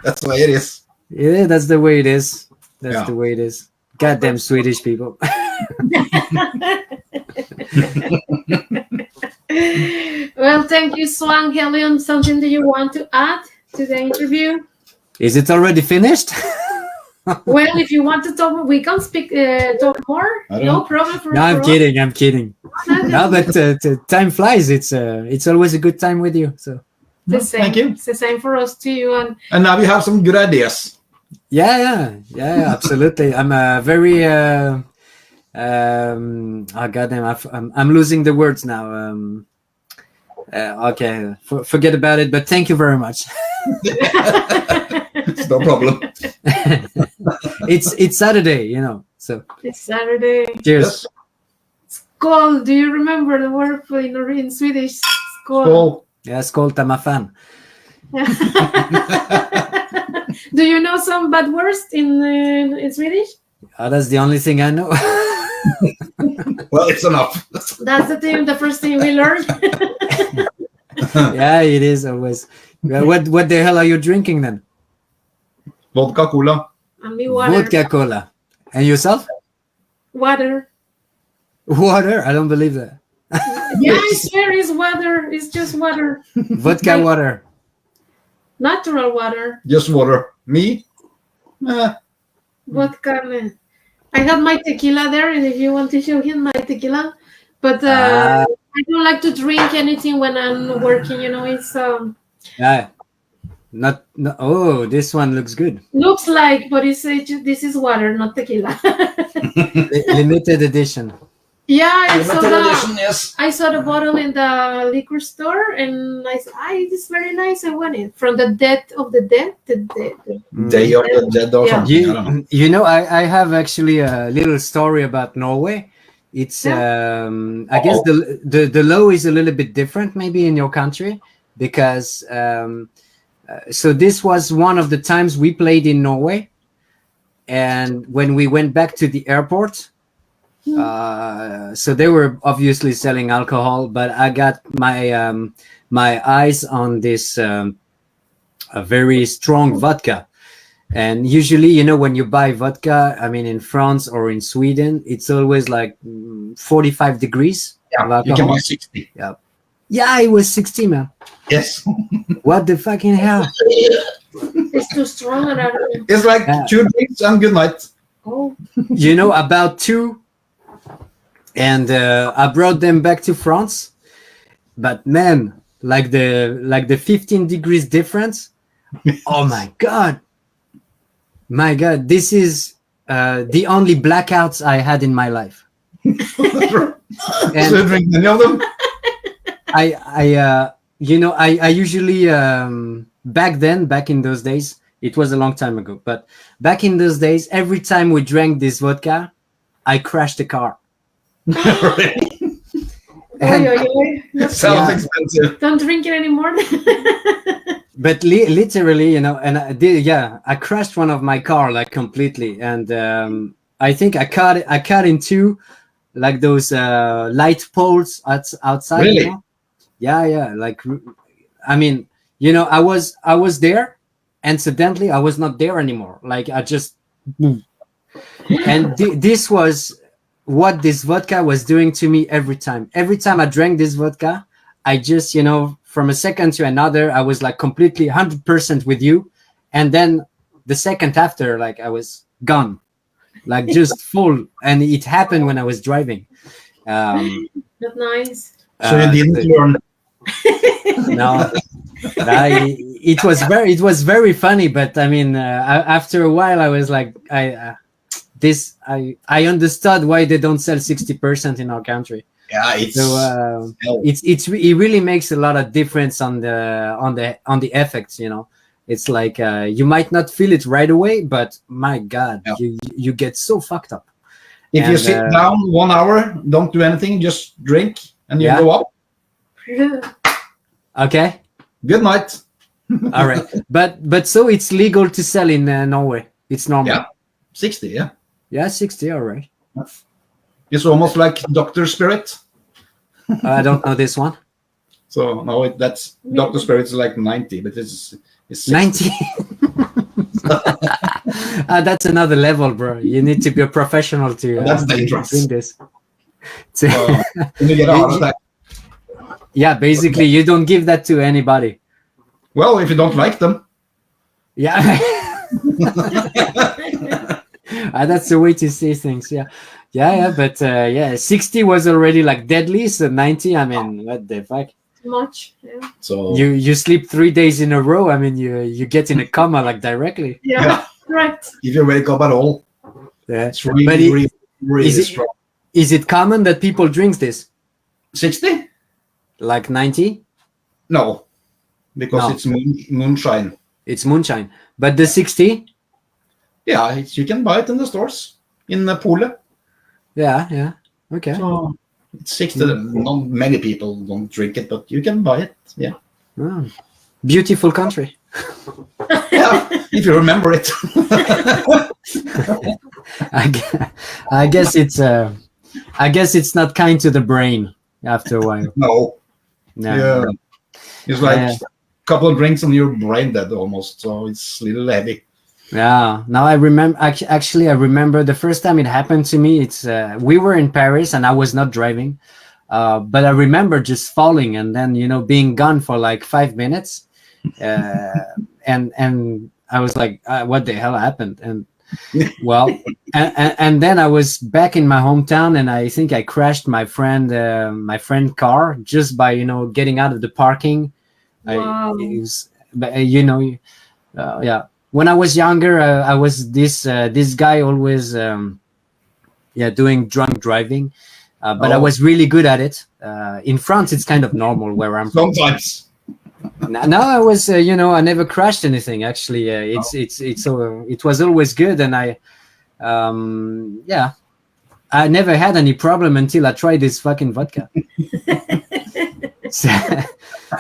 Speaker 2: That's the way it is.
Speaker 3: yeah, that's the way it is. That's
Speaker 2: Yeah.
Speaker 3: the way it is. Goddamn Swedish people.
Speaker 1: Well, thank you, Swan Hellion. Something that you want to add to the interview?
Speaker 3: Is it already finished?
Speaker 1: Well, if you want to talk, we can speak, talk more.
Speaker 2: I don't-
Speaker 1: No problem.
Speaker 3: No, I'm kidding. I'm kidding. No, but time flies. It's always a good time with you. So
Speaker 1: The same.
Speaker 2: Thank you.
Speaker 1: It's the same for us too.
Speaker 2: And now we have some good ideas.
Speaker 3: yeah, absolutely. I'm very. Oh goddamn! I'm losing the words now. Okay, forget about it. But thank you very much.
Speaker 2: It's no problem.
Speaker 3: It's Saturday, you know. So
Speaker 1: It's Saturday.
Speaker 3: cheers.
Speaker 2: Yes.
Speaker 1: Skål. Do you remember the word for in Swedish? Skål.
Speaker 2: Skål.
Speaker 3: Yeah, skål ta fan.
Speaker 1: Do you know some bad words in Swedish?
Speaker 3: Oh, that's the only thing I know.
Speaker 2: Well, it's enough.
Speaker 1: That's the first thing we learned.
Speaker 3: Yeah, it is always. What the hell are you drinking then?
Speaker 2: Vodka, cola.
Speaker 1: And me water.
Speaker 3: Vodka cola. And yourself?
Speaker 1: Water.
Speaker 3: Water? I don't believe that.
Speaker 1: Yeah, I swear it's water. It's just water.
Speaker 3: Vodka water.
Speaker 1: Natural water.
Speaker 2: Just water. Me?
Speaker 1: Vodka. I have my tequila there, and if you want to show him my tequila, but I don't like to drink anything when I'm working. You know, it's
Speaker 3: Yeah. Not. No, oh, this one looks good.
Speaker 1: looks like, but it's this is water, not tequila.
Speaker 3: Limited edition.
Speaker 1: Yeah, I saw
Speaker 2: Limited
Speaker 1: that.
Speaker 2: edition, yes.
Speaker 1: I saw the bottle in the liquor store, and I said, "It's very nice. I want it." From the Dead of the Dead,
Speaker 2: Day of the Dead or
Speaker 1: Yeah.
Speaker 2: something. I don't know.
Speaker 3: You know, I have actually a little story about Norway. It's I guess the law is a little bit different maybe in your country because so this was one of the times we played in Norway, and when we went back to the airport, so they were obviously selling alcohol, but I got my my eyes on this a very strong vodka. And usually, you know, when you buy vodka, I mean, in France or in Sweden, it's always like 45 degrees of
Speaker 2: Yeah, you can
Speaker 3: alcohol.
Speaker 2: buy 60.
Speaker 3: Yeah, it was 60, man.
Speaker 2: Yes.
Speaker 3: What the fucking hell?
Speaker 1: It's too strong, and I don't know.
Speaker 2: It's like
Speaker 3: Yeah.
Speaker 2: 2 drinks and good night.
Speaker 1: Oh,
Speaker 3: You know, about 2, and I brought them back to France. But man, like the 15 degrees difference. Oh my god, this is the only blackouts I had in my life.
Speaker 2: So
Speaker 3: And
Speaker 2: you drink many of them?
Speaker 3: I you know, I usually back in those days, it was a long time ago, but back in those days, every time we drank this vodka, I crashed the car. And-
Speaker 1: oy, oy, oy.
Speaker 2: It sounds
Speaker 3: Yeah.
Speaker 2: expensive.
Speaker 1: Don't drink it anymore.
Speaker 3: But literally, you know, and I crashed one of my car like completely, and I think I cut into like those light poles outside.
Speaker 2: Really?
Speaker 3: You know? Yeah, like I mean, you know, I was there, and suddenly I was not there anymore. Like I just, and this was what this vodka was doing to me every time. Every time I drank this vodka, I just, you know, from a second to another, I was like completely 100% with you, and then the second after, like I was gone. like just full, and it happened when I was driving.
Speaker 1: Not nice.
Speaker 2: So you didn't
Speaker 3: So-
Speaker 2: learn.
Speaker 3: no, it was very funny, but I mean, after a while, I was like, I understood why they don't sell 60% in our country.
Speaker 2: Yeah, it's
Speaker 3: So
Speaker 2: hell.
Speaker 3: it really makes a lot of difference on the effects. It's like you might not feel it right away, but my God,
Speaker 2: Yeah.
Speaker 3: you get so fucked up.
Speaker 2: If you
Speaker 3: And,
Speaker 2: sit down 1 hour, don't do anything, just drink, and you
Speaker 3: Yeah.
Speaker 2: go up.
Speaker 3: Okay,
Speaker 2: Good night.
Speaker 3: all right, but so it's legal to sell in Norway. It's normal.
Speaker 2: Yeah. 60, yeah.
Speaker 3: Yeah, 60. All right.
Speaker 2: It's almost like Dr. Spirit.
Speaker 3: I don't know this one.
Speaker 2: So no, that's Dr. Spirit is like 90, but it's 60.
Speaker 3: 90. That's another level, bro. You need to be a professional to
Speaker 2: That's dangerous.
Speaker 3: drink this.
Speaker 2: When you get a heart attack.
Speaker 3: Yeah, basically, you don't give that to anybody.
Speaker 2: Well, if you don't like them.
Speaker 3: Yeah. That's the way to see things. Yeah. But 60 was already like deadly. So 90, I mean, what the fuck?
Speaker 1: Much. Yeah.
Speaker 2: So
Speaker 3: You sleep 3 days in a row. I mean, you get in a coma like directly.
Speaker 1: Yeah. Right.
Speaker 2: if you wake up at all,
Speaker 3: Yeah.
Speaker 2: it's really,
Speaker 3: But
Speaker 2: really
Speaker 3: is it-
Speaker 2: strong.
Speaker 3: Is it common that people drink this?
Speaker 2: 60?
Speaker 3: Like 90?
Speaker 2: No, because
Speaker 3: No.
Speaker 2: it's moonshine.
Speaker 3: It's moonshine. But the 60?
Speaker 2: Yeah, you can buy it in the stores in Pole.
Speaker 3: Yeah. Okay.
Speaker 2: So it's 60. Not many people don't drink it, but you can buy it. Yeah,
Speaker 3: Oh, beautiful country.
Speaker 2: yeah. If you remember it.
Speaker 3: I guess it's not kind to the brain after a while.
Speaker 2: No.
Speaker 3: No.
Speaker 2: Yeah. It's like
Speaker 3: Yeah.
Speaker 2: a couple of drinks and you're brain dead almost. So it's a little heavy.
Speaker 3: Yeah. Now I remember. Actually, I remember the first time it happened to me. It's we were in Paris and I was not driving, but I remember just falling and then being gone for like 5 minutes, and I was like, what the hell happened? And well, and then I was back in my hometown and I think I crashed my friend car just by getting out of the parking.
Speaker 1: Wow.
Speaker 3: Yeah. When I was younger, I was this guy always doing drunk driving, but I was really good at it. In France, it's kind of normal where I'm from.
Speaker 2: Sometimes.
Speaker 3: No, I was I never crashed anything actually. It was always good, and I never had any problem until I tried this fucking vodka.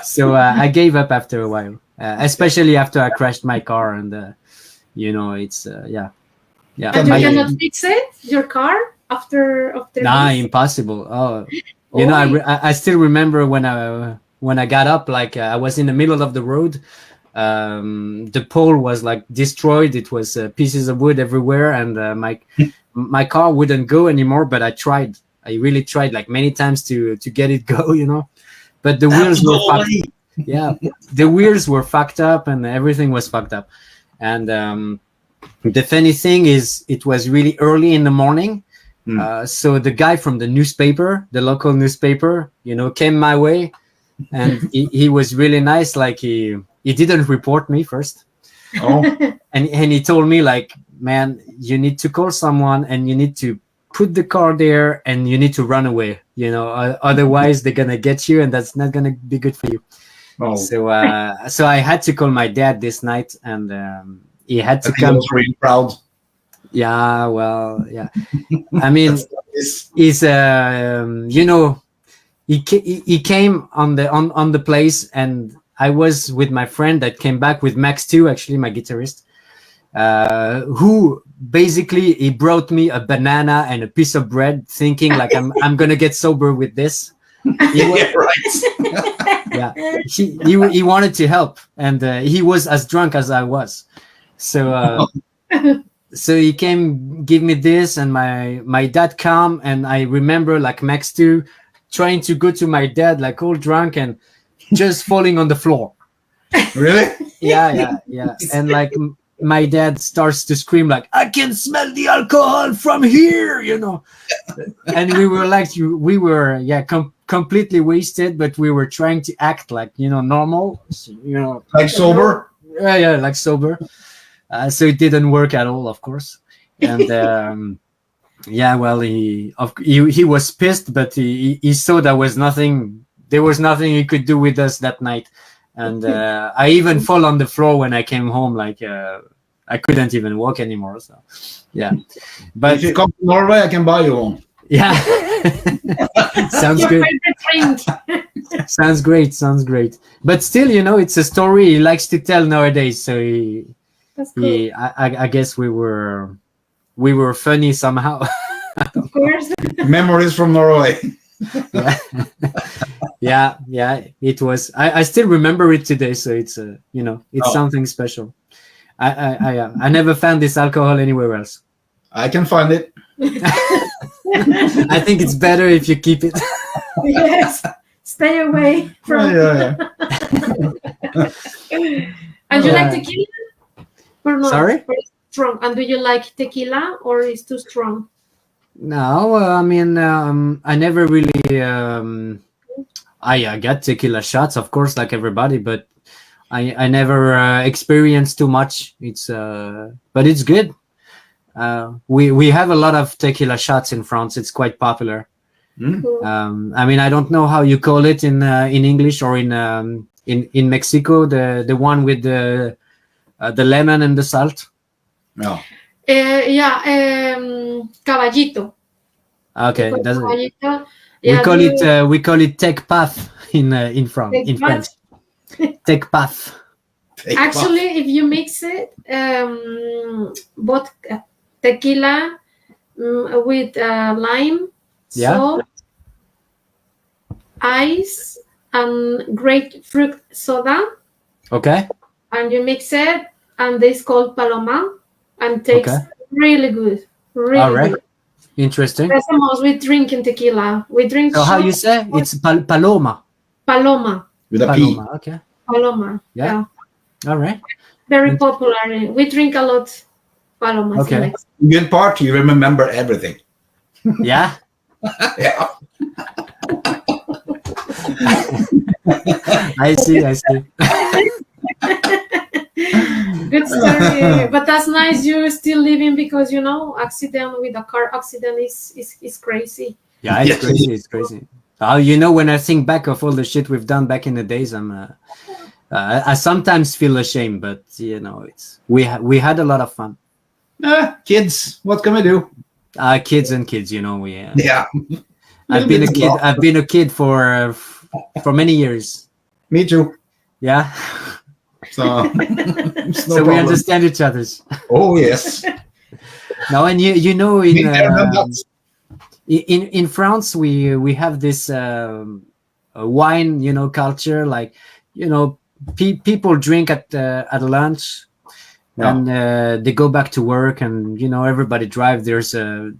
Speaker 3: so I gave up after a while, especially after I crashed my car, and it's yeah.
Speaker 1: And you
Speaker 3: My-
Speaker 1: cannot fix it, your car, after
Speaker 3: Nah,
Speaker 1: this?
Speaker 3: impossible. I still remember when I got up, like I was in the middle of the road. The pole was like destroyed. It was pieces of wood everywhere, and my car wouldn't go anymore. But I tried. I really tried, like many times to get it go. But the wheels were fucked. Yeah, the wheels were fucked up, and everything was fucked up. And the funny thing is, it was really early in the morning. So the guy from the newspaper, the local newspaper, came my way, and he was really nice. Like he didn't report me first.
Speaker 2: Oh.
Speaker 3: And he told me, like, man, you need to call someone and you need to put the car there and you need to run away. Otherwise they're gonna get you, and that's not gonna be good for you.
Speaker 2: Oh.
Speaker 3: So I had to call my dad this night, and he had to
Speaker 2: And he
Speaker 3: come.
Speaker 2: was really proud.
Speaker 3: Yeah, well, yeah. I mean,
Speaker 2: It's-
Speaker 3: he's he came on the place, and I was with my friend that came back with Max too, actually my guitarist, who basically he brought me a banana and a piece of bread, thinking like I'm gonna get sober with this.
Speaker 2: yeah, right.
Speaker 3: Yeah, he wanted to help, and he was as drunk as I was, so he came give me this, and my dad come, and I remember like Max too trying to go to my dad like all drunk and just falling on the floor.
Speaker 2: Really?
Speaker 3: Yeah, and like my dad starts to scream like, "I can smell the alcohol from here," and we were like, completely wasted, but we were trying to act like normal,
Speaker 2: Like sober.
Speaker 3: yeah, like sober. So it didn't work at all, of course. And well, he was pissed, but he saw there was nothing he could do with us that night. And I even fall on the floor when I came home, like I couldn't even walk anymore. So yeah, but
Speaker 2: If you come to Norway, I can buy you one.
Speaker 3: yeah. Sounds
Speaker 1: Your
Speaker 3: good.
Speaker 1: favorite drink.
Speaker 3: Sounds great. But still, it's a story he likes to tell nowadays. So
Speaker 1: That's cool.
Speaker 3: I guess we were funny somehow.
Speaker 1: Of course.
Speaker 2: Memories from Norway.
Speaker 3: yeah, it was. I still remember it today. So it's it's something special. I never found this alcohol anywhere else.
Speaker 2: I can find it.
Speaker 3: I think it's better if you keep it.
Speaker 1: Yes. Stay away from.
Speaker 2: Yeah.
Speaker 1: And you like tequila? Or not?
Speaker 3: Sorry?
Speaker 1: Or it's strong. And do you like tequila or is too strong?
Speaker 3: No, I mean, I never really. I got tequila shots, of course, like everybody, but I never experienced too much. It's but it's good. We have a lot of tequila shots in France. It's quite popular.
Speaker 1: Cool.
Speaker 3: I mean, I don't know how you call it in English or in Mexico. The one with the lemon and the salt.
Speaker 2: No.
Speaker 1: Caballito.
Speaker 3: Okay, that's it.
Speaker 1: Caballito.
Speaker 3: We call it tech path in French. Tech path.
Speaker 1: Actually, if you mix it, vodka, tequila with lime, salt, ice, and grapefruit soda,
Speaker 3: Okay.
Speaker 1: and you mix it, and this called paloma, and tastes really good. Really
Speaker 3: All right.
Speaker 1: good.
Speaker 3: Interesting.
Speaker 1: That's the most we drink in tequila. We drink.
Speaker 3: So how you say it's paloma?
Speaker 1: Paloma.
Speaker 2: With a P.
Speaker 3: Paloma. Okay.
Speaker 1: Paloma.
Speaker 3: Yeah. All right.
Speaker 1: Very popular. We drink a lot. Palomas.
Speaker 3: Okay.
Speaker 2: Good part, you remember everything.
Speaker 3: Yeah.
Speaker 2: Yeah.
Speaker 3: I see.
Speaker 1: Good story. But that's nice. You're still living because accident with a car accident is crazy.
Speaker 3: Yeah, it's crazy. When I think back of all the shit we've done back in the days, I sometimes feel ashamed, but we had a lot of fun.
Speaker 2: Kids, what can we do?
Speaker 3: Kids,
Speaker 2: Yeah.
Speaker 3: I've been a kid for many years.
Speaker 2: Me too.
Speaker 3: Yeah.
Speaker 2: So,
Speaker 3: So we understand each other's.
Speaker 2: Oh yes.
Speaker 3: Now, and in France we have this wine culture, like people drink at lunch. And they go back to work, and everybody drive. There's a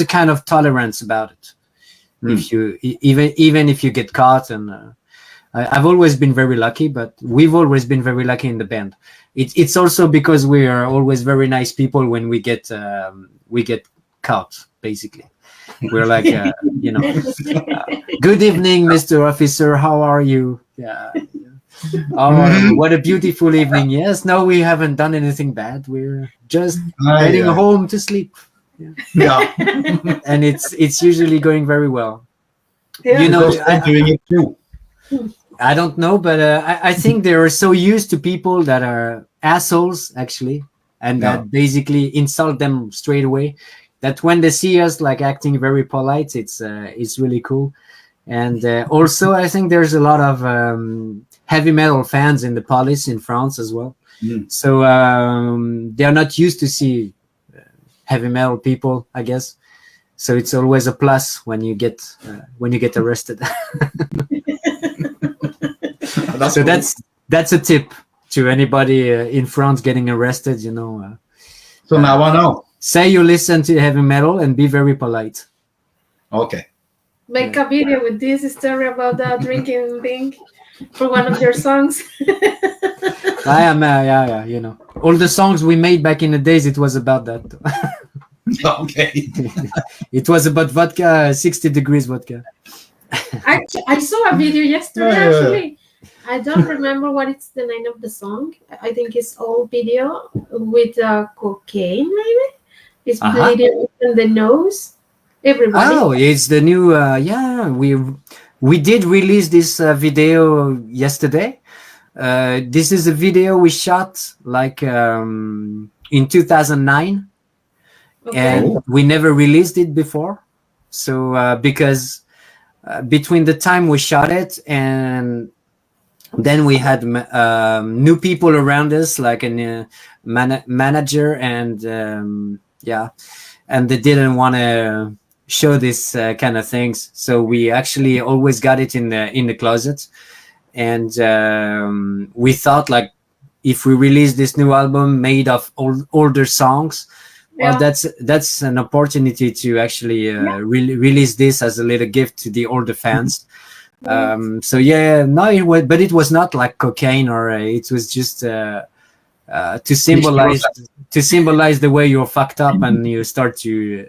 Speaker 3: kind of tolerance about it. If you even if you get caught, and I've always been very lucky, but we've always been very lucky in the band. It's also because we are always very nice people when we get caught. Basically, we're like good evening, Mr. Officer. How are you? Yeah. Oh, what a beautiful evening. Yes, no, we haven't done anything bad. We're just heading home to sleep.
Speaker 2: Yeah.
Speaker 3: And it's usually going very well.
Speaker 1: Yeah.
Speaker 2: I'm doing it too.
Speaker 3: I don't know, but I think they're so used to people that are assholes, actually, and that basically insult them straight away, that when they see us like acting very polite, it's really cool. And also, I think there's a lot of heavy metal fans in the police in France as well. So they're not used to see heavy metal people, I guess. So it's always a plus when you get arrested. So that's a tip to anybody in France getting arrested. So
Speaker 2: now I know.
Speaker 3: Say you listen to heavy metal and be very polite.
Speaker 2: Okay.
Speaker 1: Make a video with this story about that drinking thing. for one of your songs.
Speaker 3: I am, yeah, you know, all the songs we made back in the days, it was about that.
Speaker 2: Okay.
Speaker 3: It was about vodka, 60 degrees vodka.
Speaker 1: I saw a video yesterday,
Speaker 2: Yeah.
Speaker 1: actually. I don't remember what it's the name of the song. I think it's old video with cocaine, maybe. It's bleeding in the nose. Everybody.
Speaker 3: Oh, it's the new, yeah, we did release this video yesterday. This is a video we shot like in 2009,
Speaker 1: Okay.
Speaker 3: and we never released it before. So because between the time we shot it and then we had new people around us, like a manager, and yeah, and they didn't want to show this kind of things. So we actually always got it in the closet, and we thought, like, if we release this new album made of older songs, well, that's an opportunity to actually release this as a little gift to the older fans. So yeah, no, it was not like cocaine, or it was just to symbolize the way you're fucked up and you start to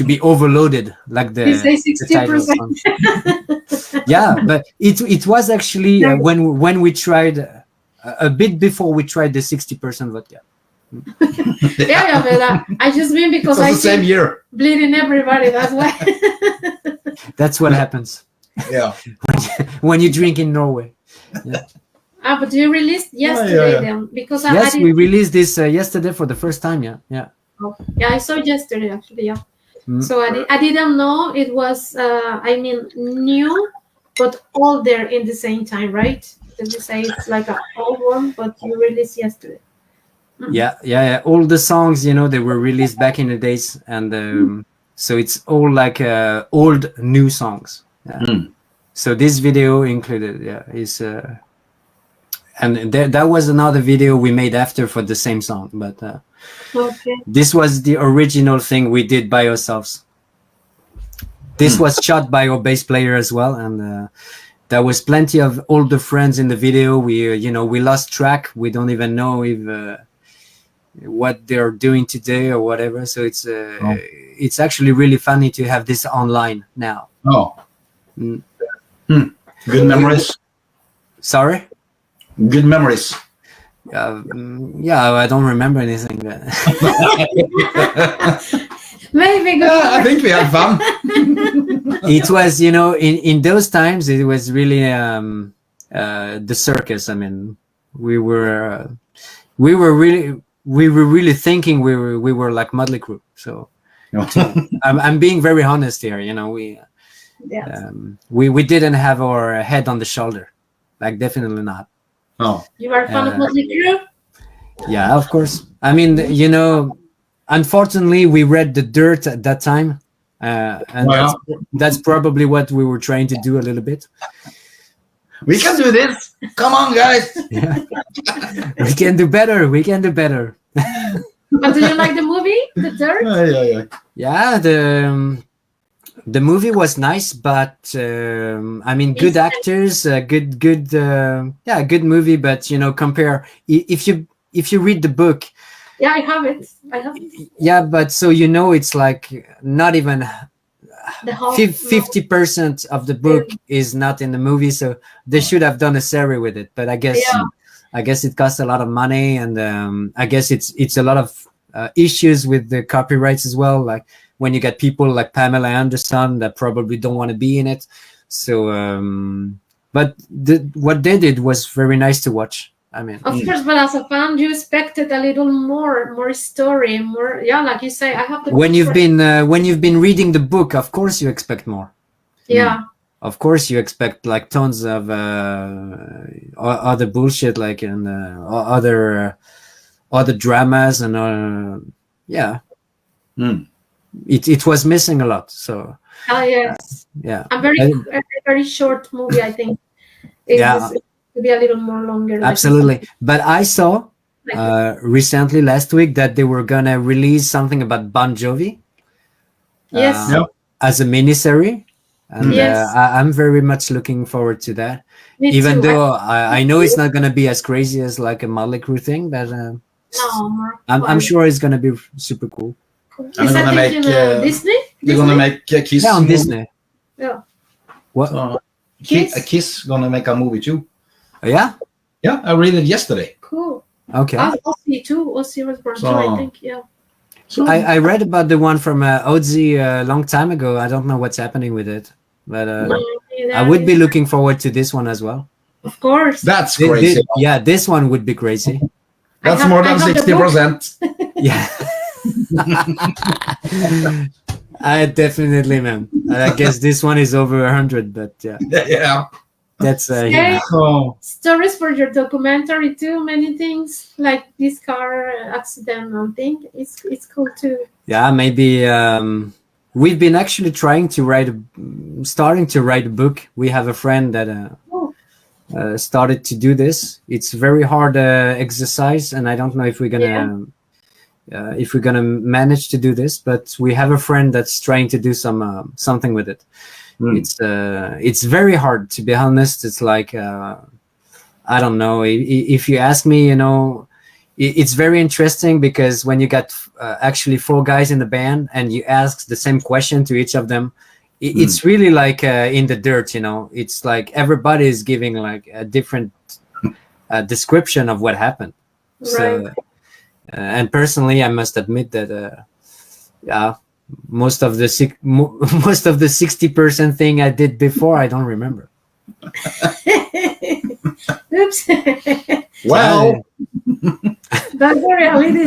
Speaker 3: be overloaded, like the
Speaker 1: 60%.
Speaker 3: Yeah, but it was actually when we tried a bit before we tried the 60% vodka.
Speaker 1: Yeah, but I just mean because I
Speaker 2: the same year
Speaker 1: bleeding everybody. That's why.
Speaker 3: That's what happens.
Speaker 2: Yeah.
Speaker 3: when you drink in Norway. Yeah.
Speaker 1: But you released yesterday then, because
Speaker 3: yes, we released this yesterday for the first time. Yeah.
Speaker 1: Oh, yeah, I saw yesterday actually. Yeah. So I didn't know it was. I mean, new, but older in the same time, right? Because you say it's like an old one, but you released yesterday.
Speaker 3: Yeah. All the songs, you know, they were released back in the days, and so it's all like old new songs. Yeah. So this video included, is and that was another video we made after for the same song, but this was the original thing we did by ourselves. This was shot by our bass player as well, and there was plenty of older friends in the video. We lost track. We don't even know if what they're doing today or whatever. So it's actually really funny to have this online now.
Speaker 2: Good memories.
Speaker 3: Sorry?
Speaker 2: Good memories.
Speaker 3: Yeah, I don't remember anything.
Speaker 1: Maybe good.
Speaker 2: I think we had fun.
Speaker 3: It was, in those times, it was really the circus. I mean, we were really thinking we were like Motley Crue. So I'm being very honest here. We didn't have our head on the shoulder, like definitely not.
Speaker 2: Oh,
Speaker 1: you are fan of Motley Crue?
Speaker 3: Yeah, of course. I mean, unfortunately, we read the dirt at that time, and that's probably what we were trying to do a little bit.
Speaker 2: We can do this. Come on, guys.
Speaker 3: Yeah. We can do better.
Speaker 1: But do you like the movie, The Dirt?
Speaker 3: Yeah, the movie was nice, but I mean, good actors, good movie. But compare if you read the book.
Speaker 1: Yeah, I have it.
Speaker 3: Yeah, but so it's like not even 50% of the book is not in the movie, so they should have done a series with it. But I guess it costs a lot of money, and I guess it's a lot of issues with the copyrights as well. Like when you get people like Pamela Anderson that probably don't want to be in it. So, but what they did was very nice to watch. I mean,
Speaker 1: of course, but as a fan, you expected a little more story, more. Yeah, like you say, I have to.
Speaker 3: When you've been reading the book, of course you expect more.
Speaker 1: Yeah.
Speaker 3: Of course you expect like tons of other bullshit, like and other dramas and It was missing a lot. So.
Speaker 1: Yes.
Speaker 3: Yeah.
Speaker 1: A very short movie, I think. To be a little more longer.
Speaker 3: Absolutely. But I saw recently last week that they were gonna release something about Bon Jovi.
Speaker 1: Yes.
Speaker 3: As a miniseries. and
Speaker 1: Yes.
Speaker 3: I'm very much looking forward to that.
Speaker 1: Me
Speaker 3: Even
Speaker 1: too.
Speaker 3: though I know it's not going to be as crazy as like a Motley Crue thing, but
Speaker 1: No, more
Speaker 3: I'm
Speaker 1: fun.
Speaker 3: sure it's going to be super cool.
Speaker 1: Cool.
Speaker 2: And
Speaker 1: Is
Speaker 2: they're
Speaker 1: that
Speaker 2: gonna
Speaker 1: thinking,
Speaker 2: make,
Speaker 1: Disney?
Speaker 2: They're gonna make a Kiss.
Speaker 3: Yeah, on
Speaker 2: movie.
Speaker 3: Disney.
Speaker 1: Yeah.
Speaker 3: What?
Speaker 2: So,
Speaker 1: Kiss?
Speaker 2: A Kiss gonna make a movie too.
Speaker 3: Yeah.
Speaker 2: Yeah, I read it yesterday.
Speaker 1: Cool.
Speaker 3: Okay.
Speaker 1: Ozzy too. Ozzy was born too, I think. Yeah.
Speaker 2: So
Speaker 3: I read about the one from Ozzy a long time ago. I don't know what's happening with it, but I would be looking forward to this one as well.
Speaker 1: Of course.
Speaker 2: that's crazy.
Speaker 3: Yeah, this one would be crazy.
Speaker 2: That's more than
Speaker 1: I have the
Speaker 2: 60%.
Speaker 3: Yeah. I definitely, man. I guess this one is over 100, but yeah,
Speaker 2: Yeah.
Speaker 3: that's
Speaker 1: Okay.
Speaker 2: Oh,
Speaker 1: Stories for your documentary too. Many things like this car accidental thing. It's cool too.
Speaker 3: yeah. Maybe we've been actually trying to starting to write a book. We have a friend that
Speaker 1: Oh,
Speaker 3: started to do this. It's very hard exercise, and I don't know if we're gonna manage to do this. But we have a friend that's trying to do something with it. It's very hard, to be honest. It's like I don't know. If you ask me, it's very interesting because when you got actually 4 guys in the band and you ask the same question to each of them, it's really like in the dirt. It's like everybody is giving like a different description of what happened. So,
Speaker 1: right.
Speaker 3: and personally, I must admit that most of the 60% thing I did before, I don't remember.
Speaker 1: Oops.
Speaker 2: well,
Speaker 1: That's the reality.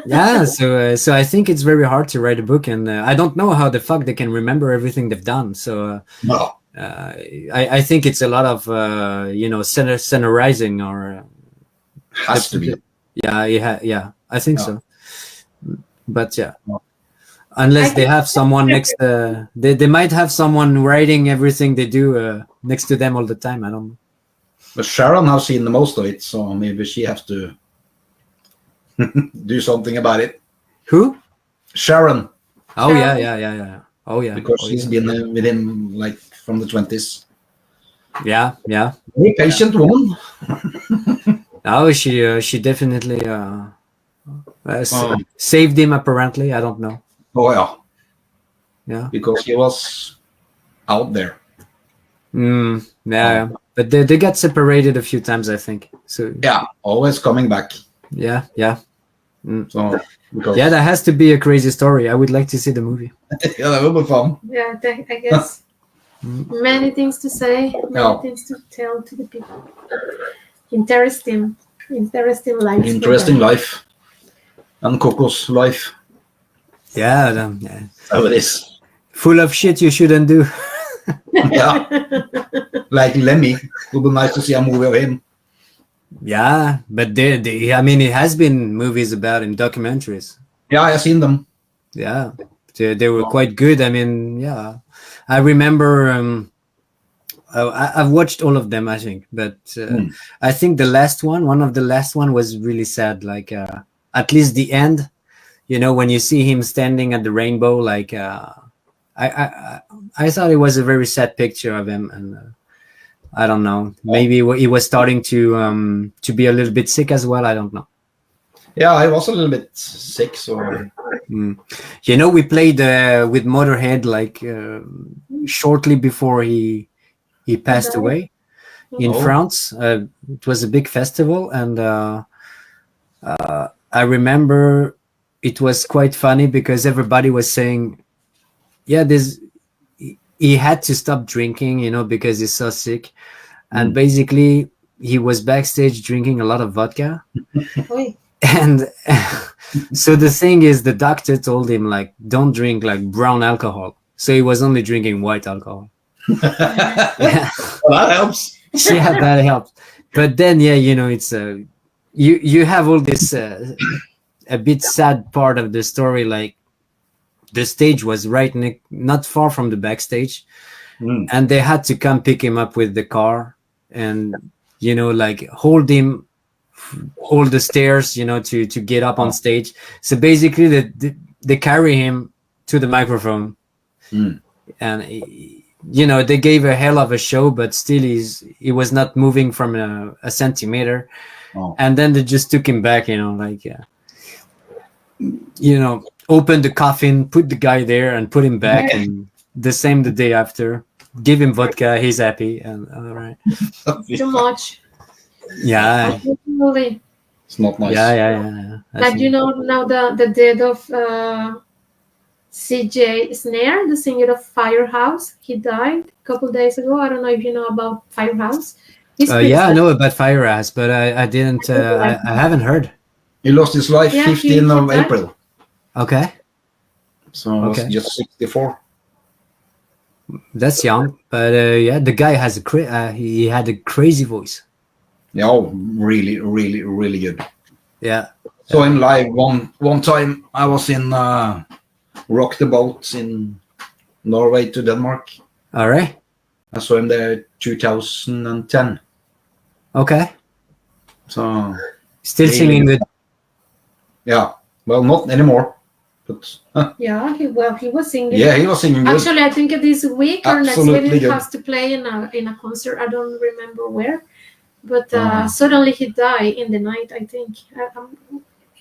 Speaker 3: Yeah, so I think it's very hard to write a book, and I don't know how the fuck they can remember everything they've done. So
Speaker 2: no.
Speaker 3: I think it's a lot of scennarizing or
Speaker 2: Has to be.
Speaker 3: yeah, I think
Speaker 2: No.
Speaker 3: so. But yeah,
Speaker 2: No.
Speaker 3: unless they have someone next, they might have someone writing everything they do next to them all the time. I don't know.
Speaker 2: But Sharon has seen the most of it, so maybe she has to do something about it.
Speaker 3: Who?
Speaker 2: Sharon,
Speaker 3: Oh yeah. Oh yeah.
Speaker 2: because
Speaker 3: Oh,
Speaker 2: she's
Speaker 3: yeah.
Speaker 2: been with him like from the 20s.
Speaker 3: Yeah.
Speaker 2: Very patient woman.
Speaker 3: Oh, she definitely
Speaker 2: Oh.
Speaker 3: saved him. Apparently, I don't know.
Speaker 2: Oh yeah,
Speaker 3: Yeah.
Speaker 2: because he was out there.
Speaker 3: Yeah. But they got separated a few times, I think. So
Speaker 2: Yeah, always coming back.
Speaker 3: yeah.
Speaker 2: So because,
Speaker 3: Yeah, that has to be a crazy story. I would like to see the movie.
Speaker 2: yeah, that will be fun.
Speaker 1: Yeah, I guess. Many things to say, many things to tell to the people. Interesting life.
Speaker 2: Interesting life. And Coco's life.
Speaker 3: Yeah,
Speaker 2: How it is.
Speaker 3: full of shit you shouldn't do.
Speaker 2: Yeah. Like Lemmy. It would be nice to see a movie of him.
Speaker 3: Yeah, but I mean, it has been movies about him, documentaries.
Speaker 2: Yeah, I've seen them.
Speaker 3: Yeah, they were quite good. I mean, yeah, I remember. I've watched all of them, I think, but I think one of the last one was really sad. Like at least the end, when you see him standing at the rainbow, like I thought it was a very sad picture of him, and I don't know, maybe he was starting to be a little bit sick as well. I don't know.
Speaker 2: Yeah, I was a little bit sick, so
Speaker 3: We played with Motorhead like shortly before he passed away in France. It was a big festival, and I remember it was quite funny because everybody was saying, yeah, he had to stop drinking, because he's so sick. And basically he was backstage drinking a lot of vodka. And so the thing is, the doctor told him, like, don't drink like brown alcohol. So he was only drinking white alcohol. Yeah.
Speaker 2: Well, that helps.
Speaker 3: Yeah, that helps. But then, it's you have all this a bit sad part of the story. Like, the stage was not far from the backstage, and they had to come pick him up with the car, and like hold the stairs, to get up on stage. So basically, they carry him to the microphone. and you know, they gave a hell of a show, but still he was not moving from a centimeter.
Speaker 2: Oh.
Speaker 3: And then they just took him back, you know, like you know, opened the coffin, put the guy there, and put him back, and the day after, give him vodka, he's happy, and all right.
Speaker 1: Too much.
Speaker 3: Yeah,
Speaker 1: Absolutely.
Speaker 2: It's not nice.
Speaker 3: yeah.
Speaker 1: Like, you know, now the death of CJ Snare, the singer of Firehouse, he died a couple days ago. I don't know if you know about Firehouse. He's pretty
Speaker 3: yeah, I
Speaker 1: sad.
Speaker 3: know about Firehouse, but I didn't. I haven't heard.
Speaker 2: He lost his life
Speaker 1: Yeah,
Speaker 2: 15th of
Speaker 1: he died.
Speaker 2: April.
Speaker 3: Okay,
Speaker 2: So he was
Speaker 3: Okay.
Speaker 2: just 64.
Speaker 3: that's young, but yeah, the guy has he had a crazy voice.
Speaker 2: Yeah, oh, really, really, really good.
Speaker 3: Yeah.
Speaker 2: Saw him live one time. I was in Rock the Boat in Norway to Denmark.
Speaker 3: All right.
Speaker 2: I saw him there 2010.
Speaker 3: Okay.
Speaker 2: So
Speaker 3: Still
Speaker 2: Really?
Speaker 3: singing good.
Speaker 2: yeah, well, not anymore, but
Speaker 1: Yeah, he was singing.
Speaker 2: yeah, he was singing good.
Speaker 1: Actually, I think this week or next
Speaker 2: Absolutely
Speaker 1: week he
Speaker 2: good.
Speaker 1: has to play in a concert. I don't remember where, but
Speaker 2: Oh.
Speaker 1: suddenly he died in the night. I think.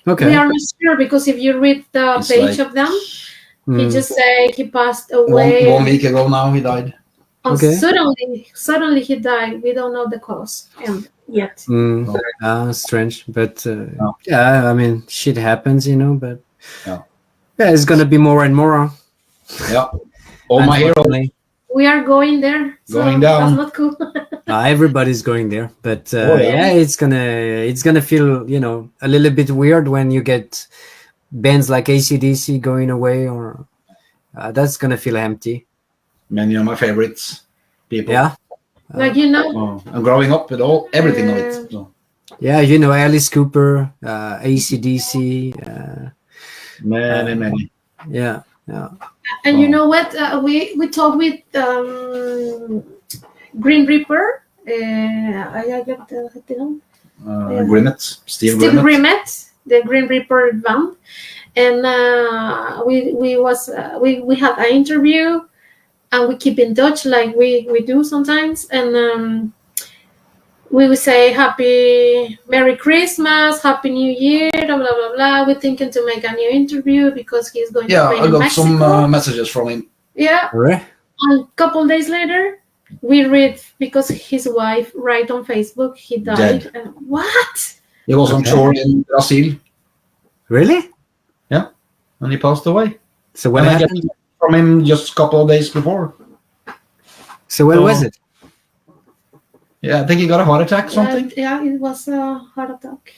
Speaker 3: Okay.
Speaker 1: We are not sure because if you read the
Speaker 2: It's
Speaker 1: page
Speaker 2: like
Speaker 1: of them, he
Speaker 3: Mm.
Speaker 1: just say he passed away.
Speaker 2: one week ago now he died.
Speaker 1: And
Speaker 3: Okay.
Speaker 1: suddenly he died. We don't know the cause yet.
Speaker 3: Strange, but
Speaker 2: Yeah.
Speaker 3: yeah, I mean, shit happens, you know. But
Speaker 2: Yeah.
Speaker 3: it's gonna be more and more.
Speaker 2: Yeah, all my heroes.
Speaker 3: Unfortunately.
Speaker 1: We are going there. So
Speaker 2: Going down.
Speaker 1: That's not cool.
Speaker 3: Everybody's going there, but
Speaker 2: Oh,
Speaker 3: yeah, it's gonna feel, you know, a little bit weird when you get bands like AC/DC going away, or that's gonna feel empty.
Speaker 2: Many of my favorites people.
Speaker 3: Yeah,
Speaker 1: Like, you know,
Speaker 2: Oh, I'm growing up with everything of it. So.
Speaker 3: yeah, you know, Alice Cooper, AC/DC,
Speaker 2: Many.
Speaker 3: yeah.
Speaker 1: and you know what? We talked with Green Reaper. I got the name.
Speaker 2: Grimmett, Steve
Speaker 1: Steve
Speaker 2: Grimmett.
Speaker 1: Grimmett, the Green Reaper band, and we had an interview, and we keep in touch like we do sometimes, and we would say Happy Merry Christmas, Happy New Year, blah blah blah. We're thinking to make a new interview because he's going
Speaker 2: Yeah,
Speaker 1: to play
Speaker 2: I
Speaker 1: in
Speaker 2: got
Speaker 1: Mexico.
Speaker 2: some messages from him.
Speaker 1: Yeah,
Speaker 3: All right.
Speaker 1: and a couple days later, we read because his wife right on Facebook he died.
Speaker 2: Dead.
Speaker 1: And what?
Speaker 2: He was on
Speaker 3: Okay.
Speaker 2: tour in Brazil
Speaker 3: Really?
Speaker 2: and he passed away.
Speaker 3: So what
Speaker 2: And I
Speaker 3: happened?
Speaker 2: get from him just a couple of days before.
Speaker 3: So what was it?
Speaker 2: Yeah, I think he got a heart attack, something.
Speaker 1: Yeah, it was a heart attack.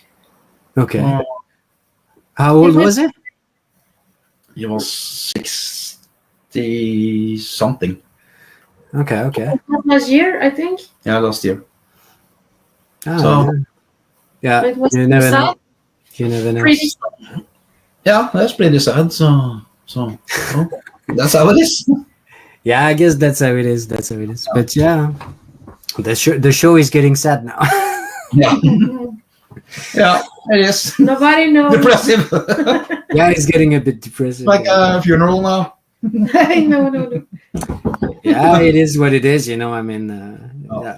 Speaker 3: Okay.
Speaker 2: Oh.
Speaker 3: How old
Speaker 1: It was-
Speaker 3: was it?
Speaker 2: He was 60 something.
Speaker 3: Okay.
Speaker 1: Last year, I think.
Speaker 2: Yeah, last year.
Speaker 3: Ah,
Speaker 2: So-
Speaker 3: yeah,
Speaker 1: It was
Speaker 3: you never know.
Speaker 1: sad,
Speaker 3: You never know.
Speaker 1: pretty.
Speaker 2: Yeah, that's pretty sad. So well, that's how it is.
Speaker 3: Yeah, I guess that's how it is. But yeah, the show is getting sad now.
Speaker 2: Yeah, yeah, it is.
Speaker 1: Nobody knows.
Speaker 2: Depressive.
Speaker 3: Yeah, it's getting a bit depressing.
Speaker 2: Like a funeral now.
Speaker 1: no.
Speaker 3: Yeah, it is what it is. You know, I mean,
Speaker 2: Oh.
Speaker 3: yeah.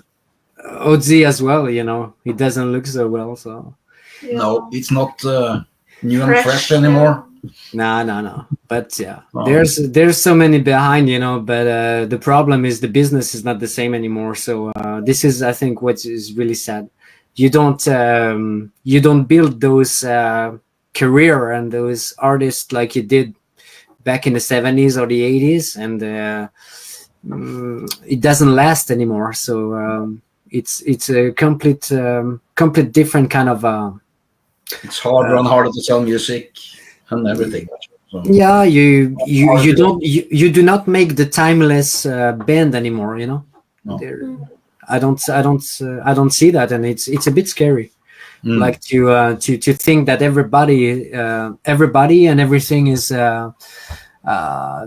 Speaker 3: Ozzy as well. You know, he doesn't look so well. So
Speaker 1: Yeah.
Speaker 2: No, it's not new and
Speaker 1: Fresh,
Speaker 2: fresh anymore.
Speaker 3: no. But yeah,
Speaker 2: Oh.
Speaker 3: there's so many behind. You know, but the problem is the business is not the same anymore. So this is, I think, what is really sad. You don't build those career and those artists like you did back in the 70s or the 80s, and it doesn't last anymore. So it's a complete different kind of
Speaker 2: It's harder and harder to sell music and everything. So,
Speaker 3: yeah, you do not make the timeless band anymore, you know.
Speaker 2: No.
Speaker 3: I don't see that, and it's a bit scary. Like to think that everybody and everything is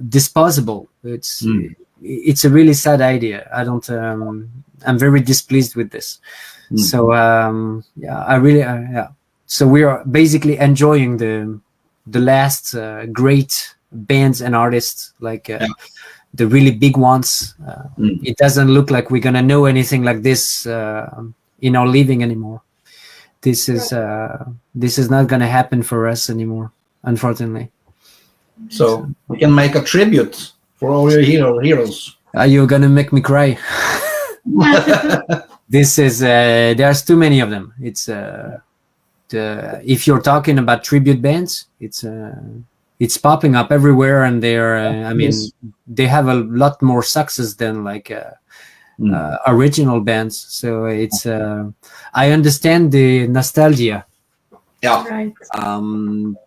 Speaker 3: disposable. It's a really sad idea. I'm very displeased with this. So I really so we are basically enjoying the last great bands and artists like the really big ones. It doesn't look like we're gonna know anything like this in our living anymore. This is not gonna happen for us anymore, unfortunately.
Speaker 2: So we can make a tribute for all your heroes.
Speaker 3: You're gonna make me cry. This is there's too many of them. It's if you're talking about tribute bands, it's popping up everywhere, and they're I mean, they have a lot more success than like original bands. So it's I understand the nostalgia.
Speaker 2: Yeah.
Speaker 1: Right.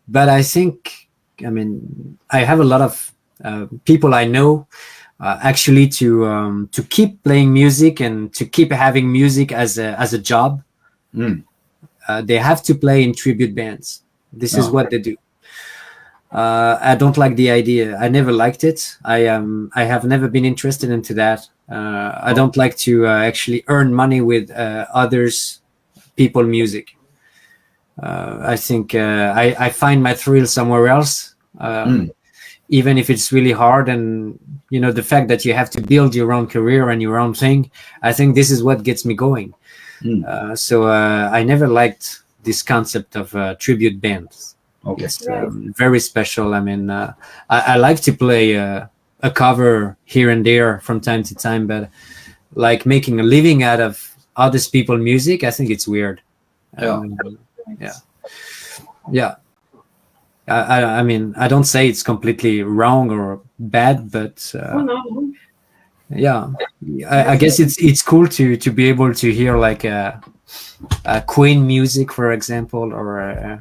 Speaker 3: But I think, I mean, I have a lot of people I know actually to keep playing music and to keep having music as a job. They have to play in tribute bands. This is what they do. I don't like the idea. I never liked it. I have never been interested into that. I don't like to actually earn money with others people music. I think I find my thrill somewhere else, even if it's really hard. And you know, the fact that you have to build your own career and your own thing, I think this is what gets me going. So I never liked this concept of tribute bands.
Speaker 2: Okay.
Speaker 3: It's very special. I mean, I like to play a cover here and there from time to time, but like making a living out of others people's music, I think it's weird. Yeah. I mean, I don't say it's completely wrong or bad, but yeah, I guess it's cool to be able to hear like a Queen music, for example, or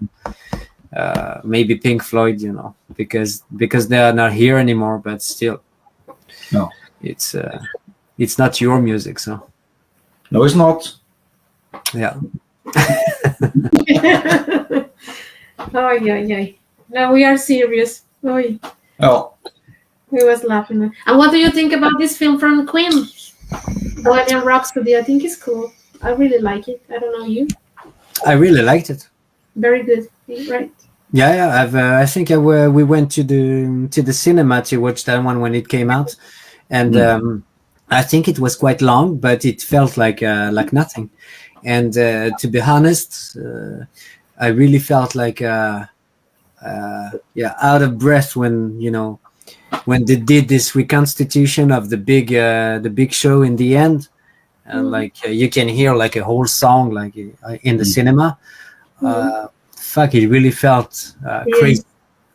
Speaker 3: maybe Pink Floyd, you know, because they are not here anymore, but still,
Speaker 2: no,
Speaker 3: it's not your music, so
Speaker 2: no, it's not.
Speaker 3: Yeah.
Speaker 1: Oh yeah. No, we are serious.
Speaker 2: Oh.
Speaker 1: We was laughing. And what do you think about this film from Queen? Bohemian Rhapsody. I think it's cool. I really like it. I don't know you.
Speaker 3: I really liked it.
Speaker 1: Very good, right?
Speaker 3: Yeah. I think we went to the cinema to watch that one when it came out, and I think it was quite long, but it felt like nothing. And to be honest, I really felt like out of breath when they did this reconstitution of the big show in the end, and like you can hear like a whole song like in the cinema. Fuck, it really felt crazy,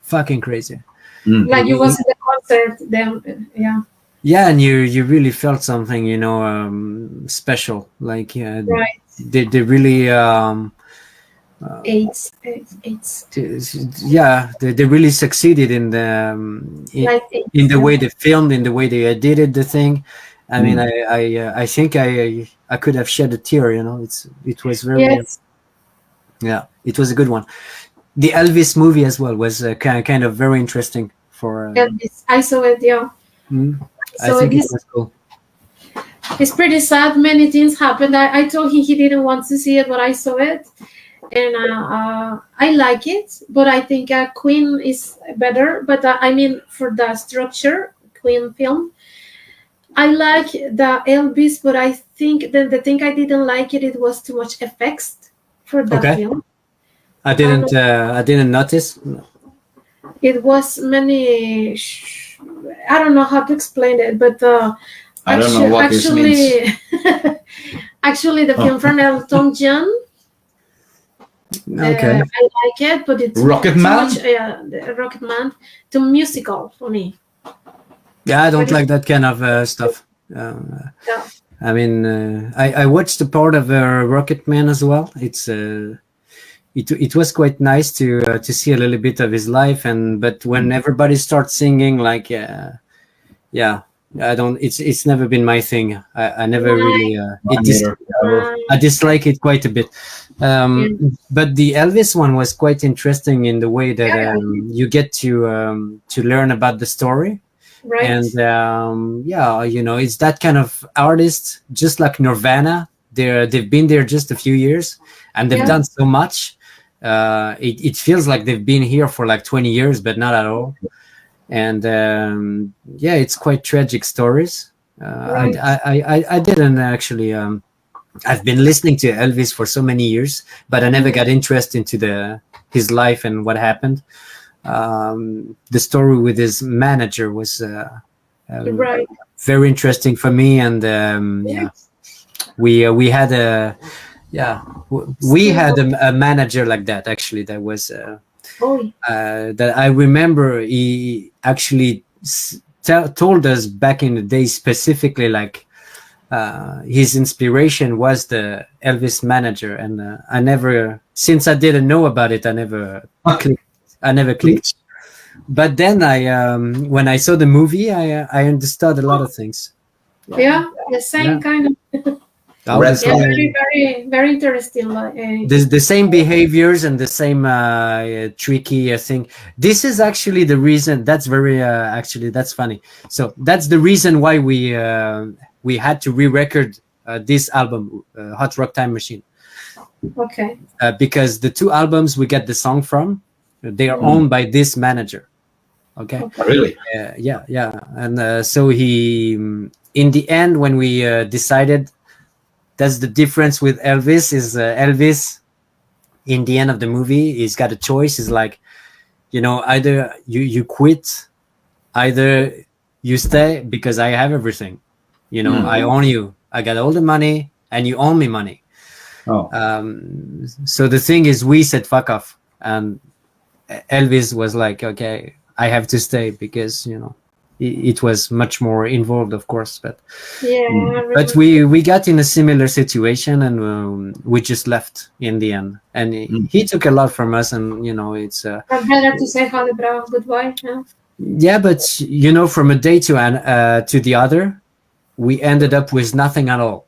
Speaker 3: fucking crazy.
Speaker 1: Like you was in the concert then, yeah.
Speaker 3: Yeah, and you really felt something, special. Like
Speaker 1: right.
Speaker 3: They really
Speaker 1: AIDS.
Speaker 3: Yeah, they really succeeded in the in the way they filmed, in the way they edited the thing. I mean, I think I could have shed a tear. It was very yeah, it was a good one. The Elvis movie as well was kind of very interesting for
Speaker 1: Elvis. I saw it, yeah.
Speaker 3: So I think it was cool.
Speaker 1: It's pretty sad. Many things happened. I told him he didn't want to see it, but I saw it, and I like it. But I think Queen is better. But I mean, for the structure, Queen film, I like the Elvis. But I think the thing I didn't like it was too much effects for that film.
Speaker 3: I didn't notice.
Speaker 1: It was many. I don't know how to explain it, but.
Speaker 2: I don't know what this means.
Speaker 1: Actually, the film from Elton John.
Speaker 3: Okay.
Speaker 1: I like it, but it's
Speaker 2: Rocket Man.
Speaker 1: Rocket Man, too musical for me.
Speaker 3: Yeah, I don't like that kind of stuff. I mean, I watched a part of Rocket Man as well. It was quite nice to see a little bit of his life, but when everybody starts singing, like I don't. It's never been my thing. I never really. I dislike it quite a bit. But the Elvis one was quite interesting in the way that you get to learn about the story.
Speaker 1: Right.
Speaker 3: And it's that kind of artist, just like Nirvana. They've been there just a few years, and they've done so much. It feels like they've been here for like 20 years, but not at all. and yeah, it's quite tragic stories.
Speaker 1: Right.
Speaker 3: I didn't actually. I've been listening to Elvis for so many years, but I never got interest into his life and what happened. The story with his manager was
Speaker 1: Right.
Speaker 3: very interesting for me, and yeah, we had we had a manager like that actually. That was that I remember. He actually told us back in the day specifically, like his inspiration was the Elvis manager, and I never, since I didn't know about it, I never clicked. But then when I saw the movie, I understood a lot of things.
Speaker 1: Yeah, the same kind of. Very, very, very interesting.
Speaker 3: The same behaviors and the same tricky thing. This is actually the reason. That's very actually that's funny. So that's the reason why we had to re-record this album, Hot Rock Time Machine.
Speaker 1: Okay.
Speaker 3: Because the two albums we get the song from, they are owned by this manager. Okay.
Speaker 2: Really?
Speaker 3: Yeah. And so he, in the end, when we decided. That's the difference with Elvis. Is Elvis, in the end of the movie, he's got a choice. He's like, either you quit, either you stay because I have everything. I own you. I got all the money, and you own me money.
Speaker 2: Oh.
Speaker 3: So the thing is, we said fuck off, and Elvis was like, okay, I have to stay because it was much more involved, of course, but but we got in a similar situation, and we just left in the end. And he took a lot from us, and it's
Speaker 1: better to say goodbye.
Speaker 3: Yeah, but from a day to the other, we ended up with nothing at all.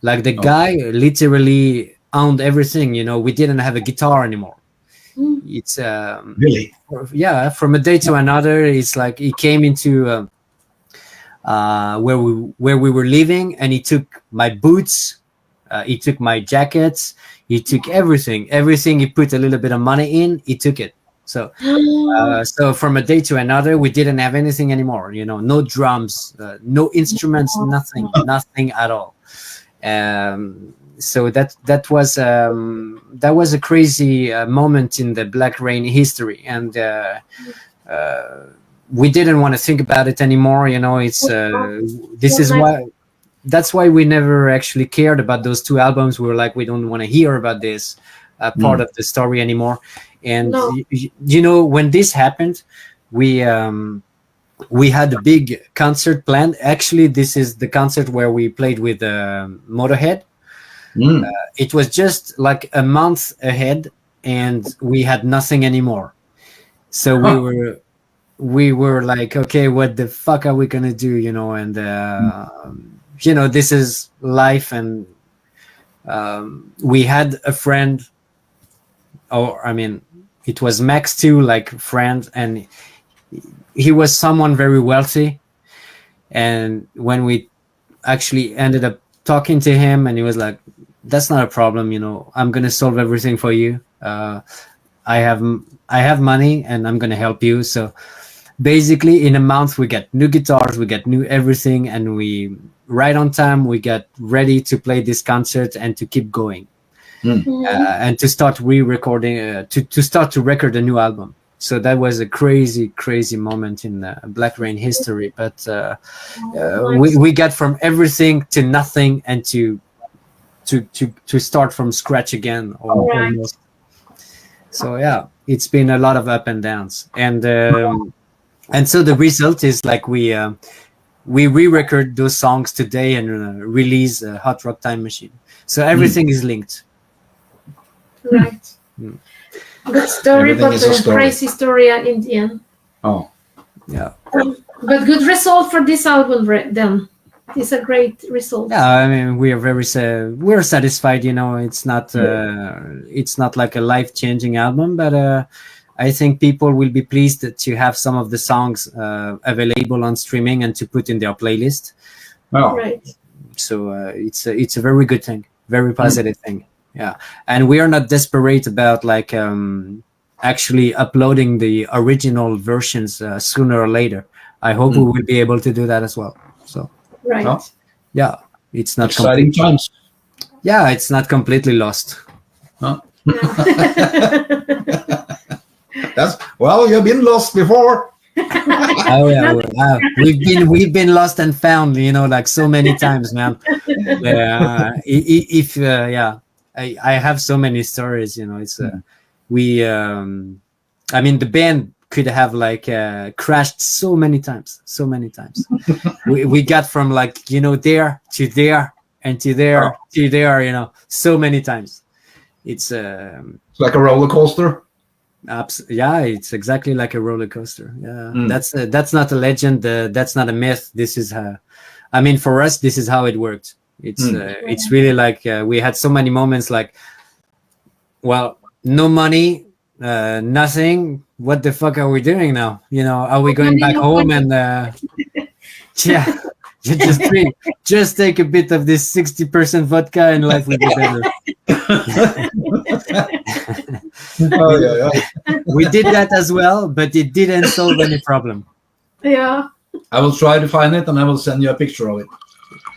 Speaker 3: Like the guy literally owned everything. We didn't have a guitar anymore. It's
Speaker 2: really,
Speaker 3: yeah, from a day to another, it's like he came into where we were living, and he took my boots, he took my jackets, he took everything he put a little bit of money in, he took it. So so from a day to another, we didn't have anything anymore. No drums, no instruments, nothing at all. So that was a crazy moment in the Blackrain history, and we didn't want to think about it anymore. It's that's why we never actually cared about those two albums. We were like, we don't want to hear about this part of the story anymore. And when this happened, we had a big concert planned. Actually, this is the concert where we played with Motorhead. It was just like a month ahead, and we had nothing anymore. So we were like, okay, what the fuck are we gonna do? And this is life. And we had a friend, it was Max too, like friend, and he was someone very wealthy. And when we actually ended up talking to him, and he was like, that's not a problem, I'm gonna solve everything for you. I have money, and I'm gonna help you. So basically in a month we get new guitars, we get new everything, and we right on time we got ready to play this concert and to keep going. And to start re-recording, to start to record a new album. So that was a crazy moment in Blackrain history. But we got from everything to nothing, and to start from scratch again, almost. So yeah, it's been a lot of up and downs, and so the result is like we re-record those songs today and release Hot Rock Time Machine. So everything is linked.
Speaker 1: Right. Good story, but a crazy story in the end.
Speaker 2: Oh,
Speaker 3: yeah.
Speaker 1: But good result for this album then. It's a great result.
Speaker 3: Yeah, we are we're satisfied. It's not like a life-changing album, but I think people will be pleased to have some of the songs available on streaming and to put in their playlist.
Speaker 2: Oh.
Speaker 1: Right.
Speaker 3: So it's a very good thing, very positive thing. Yeah, and we are not desperate about like actually uploading the original versions sooner or later. I hope we will be able to do that as well. So
Speaker 1: Right.
Speaker 2: Oh,
Speaker 3: yeah, it's not
Speaker 2: exciting times.
Speaker 3: Yeah, it's not completely lost.
Speaker 2: Huh?
Speaker 1: Yeah.
Speaker 2: That's well, you've been lost before.
Speaker 3: Oh yeah, we've been lost and found, like so many times, man. If yeah, I have so many stories. It's we. I mean, the band could have like crashed so many times. We got from like there to there and to there to there. So many times. It's
Speaker 2: like a roller coaster.
Speaker 3: Yeah, it's exactly like a roller coaster. Yeah, that's not a legend. That's not a myth. This is I mean, for us, this is how it worked. It's really like we had so many moments like, well, no money, nothing. What the fuck are we doing now? Are we going back home and yeah, you just drink, just take a bit of this 60% vodka and life will be better.
Speaker 2: Oh yeah.
Speaker 3: We did that as well, but it didn't solve any problem.
Speaker 1: Yeah.
Speaker 2: I will try to find it and I will send you a picture of it.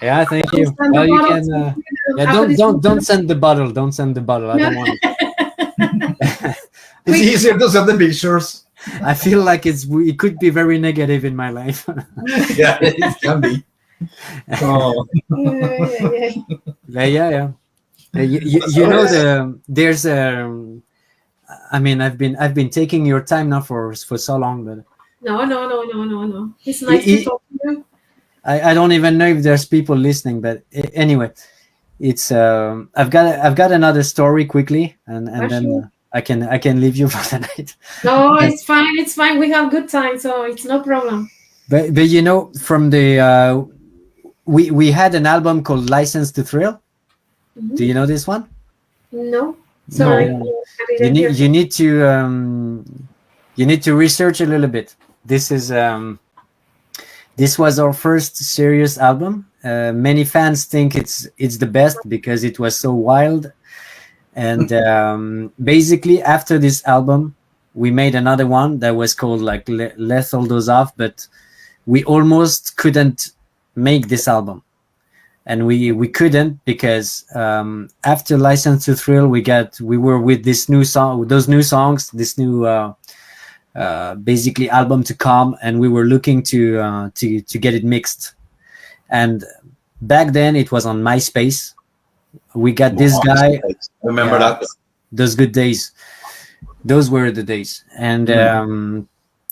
Speaker 3: Yeah, thank you. Well, you can. Yeah, don't send the bottle. Don't send the bottle. I don't want it.
Speaker 2: It's easier to send the pictures.
Speaker 3: I feel like it could be very negative in my life.
Speaker 2: Yeah, it can be. Oh.
Speaker 3: Yeah. There's I mean, I've been taking your time now for so long, but
Speaker 1: no. It's nice to talk to you.
Speaker 3: I don't even know if there's people listening, but anyway, it's I've got another story quickly, and then I can leave you for the night.
Speaker 1: No, it's fine. We have good time, so it's no problem.
Speaker 3: But from the we had an album called License to Thrill. Mm-hmm. Do you know this one?
Speaker 1: No, sorry.
Speaker 3: No. You need to research a little bit. This was our first serious album. Many fans think it's the best because it was so wild. And basically, after this album, we made another one that was called like Lethal Dose Off, but we almost couldn't make this album. And we couldn't because after License to Thrill, we were with this new song, those new songs, this new basically album to come, and we were looking to get it mixed. And back then it was on MySpace. We got this guy.
Speaker 2: Remember that?
Speaker 3: Those good days. Those were the days. And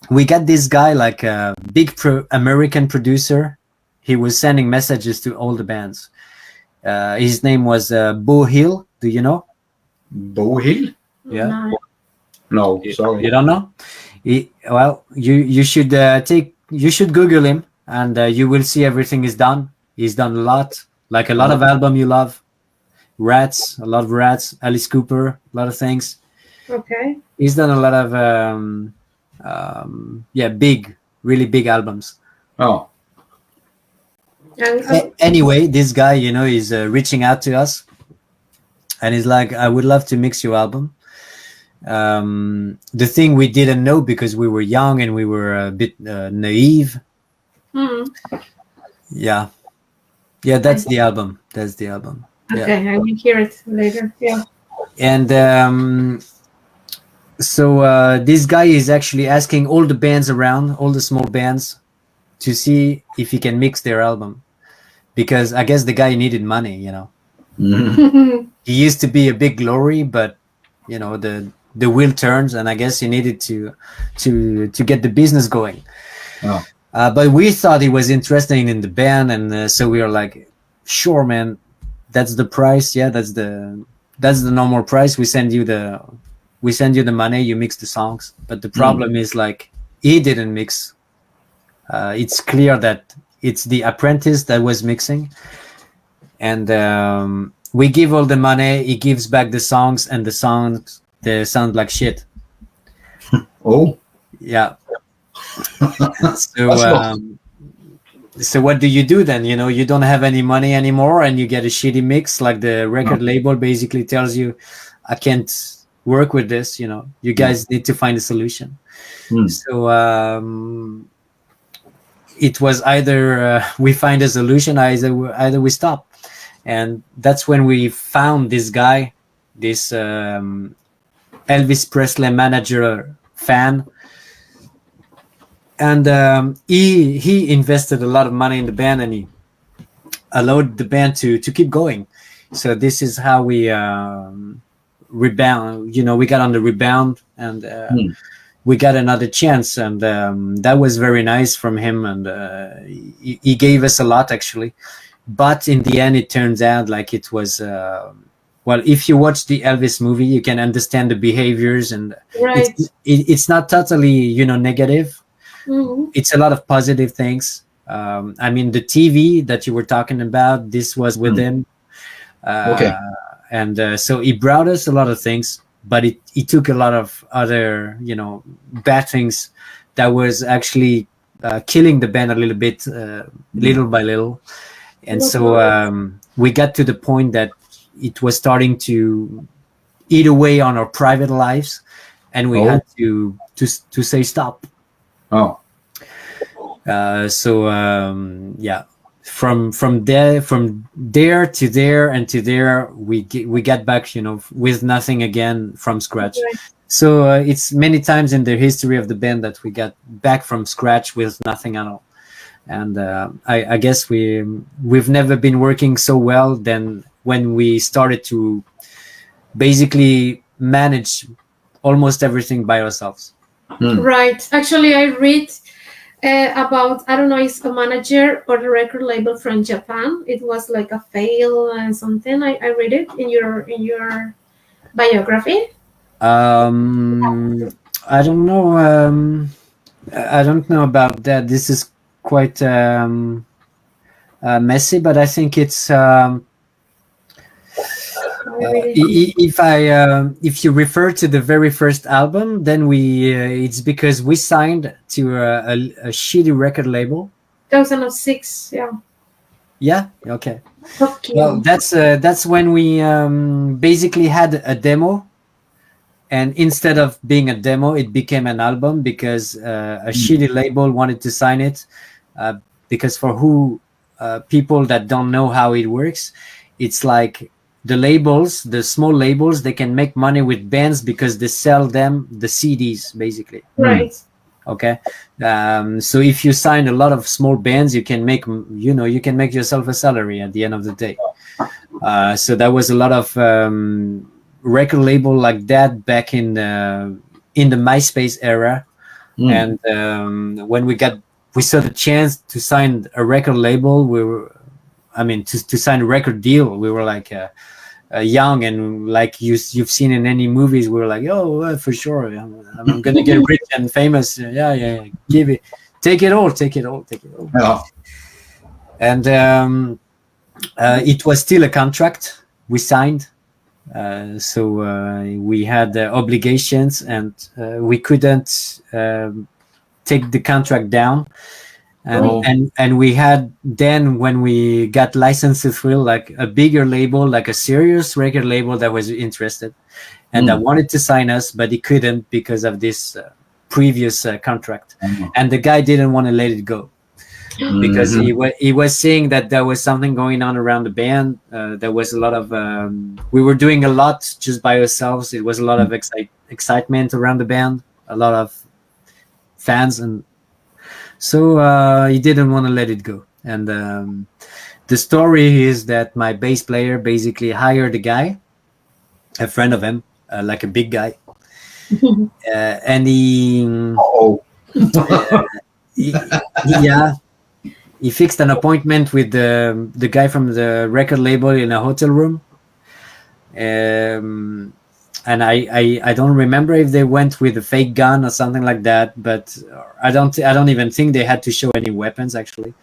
Speaker 3: we got this guy, like a big American producer. He was sending messages to all the bands. His name was Bo Hill. Do you know?
Speaker 2: Bo Hill?
Speaker 3: Yeah.
Speaker 2: No, sorry.
Speaker 3: You don't know? Well, you should Google him, and you will see everything is done. He's done a lot, like a lot of album you love. Rats, a lot of Rats. Alice Cooper, a lot of things.
Speaker 1: Okay.
Speaker 3: He's done a lot of really big albums.
Speaker 2: Oh.
Speaker 3: Anyway, this guy, is reaching out to us, and he's like, I would love to mix your album. The thing we didn't know, because we were young and we were a bit naive. Yeah, that's the album.
Speaker 1: Okay, I will hear it later. Yeah.
Speaker 3: And so this guy is actually asking all the bands around, all the small bands, to see if he can mix their album, because I guess the guy needed money.
Speaker 2: Mm-hmm.
Speaker 3: He used to be a big glory, but the wheel turns, and I guess he needed to get the business going.
Speaker 2: Oh.
Speaker 3: But we thought he was interested in the band, and so we were like, sure, man, that's the price. Yeah, that's the normal price. We send you the money, you mix the songs. But the problem is, like, he didn't mix. It's clear that it's the apprentice that was mixing, and we give all the money, he gives back the songs, and the songs, they sound like shit.
Speaker 2: Oh,
Speaker 3: yeah. So what do you do then? You don't have any money anymore, and you get a shitty mix. Like, the record label basically tells you, I can't work with this. You guys need to find a solution. So it was either we find a solution, either we stop. And that's when we found this guy, this Elvis Presley manager fan, and he invested a lot of money in the band, and he allowed the band to keep going. So this is how we rebound. We got on the rebound, and we got another chance, and that was very nice from him, and he gave us a lot, actually. But in the end, it turns out like it was well, if you watch the Elvis movie, you can understand the behaviors, and
Speaker 1: Right.
Speaker 3: it's not totally negative.
Speaker 1: Mhm.
Speaker 3: It's a lot of positive things. I mean, the TV that you were talking about, this was with him.
Speaker 2: Okay.
Speaker 3: And so he brought us a lot of things, but it took a lot of other, bad things that was actually killing the band a little bit, little by little. And so we got to the point that it was starting to eat away on our private lives, and we had to say stop.
Speaker 2: Oh.
Speaker 3: So yeah, from there to there and to there, we get back, with nothing again, from scratch.
Speaker 1: Right.
Speaker 3: So it's many times in the history of the band that we got back from scratch with nothing at all. And I guess we've never been working so well than when we started to basically manage almost everything by ourselves.
Speaker 1: Right. Actually, I read about, I don't know, it's a manager or the record label from Japan. It was like a fail and something. I read it in your biography.
Speaker 3: I don't know. I don't know about that. This is quite messy, but I think it's if you refer to the very first album, then it's because we signed to a shitty record label.
Speaker 1: 2006.
Speaker 3: Yeah. Okay.
Speaker 1: Okay.
Speaker 3: Well, that's when we basically had a demo, and instead of being a demo, it became an album because a shitty label wanted to sign it. Because for people that don't know how it works, it's like the labels, the small labels, they can make money with bands because they sell them the CDs, basically.
Speaker 1: Right.
Speaker 3: Okay. So if you sign a lot of small bands, you can make yourself a salary at the end of the day. So there was a lot of record label like that back in the MySpace era. And when we saw the chance to sign a record label, to sign a record deal, we were like young, and like you've seen in any movies, we were like, oh, for sure, I'm gonna get rich and famous. Yeah, give it, take it all.
Speaker 2: Yeah.
Speaker 3: And it was still a contract we signed, so we had obligations, and we couldn't take the contract down. And we had, then when we got licensed through like a bigger label, like a serious record label that was interested and that wanted to sign us, but he couldn't because of this previous contract. And the guy didn't want to let it go because he was saying that there was something going on around the band. There was a lot of we were doing a lot just by ourselves. It was a lot of excitement around the band, a lot of fans, and so he didn't want to let it go. And the story is that my bass player basically hired a guy, a friend of him, like a big guy, and he fixed an appointment with the guy from the record label in a hotel room. And I don't remember if they went with a fake gun or something like that, but I don't even think they had to show any weapons, actually.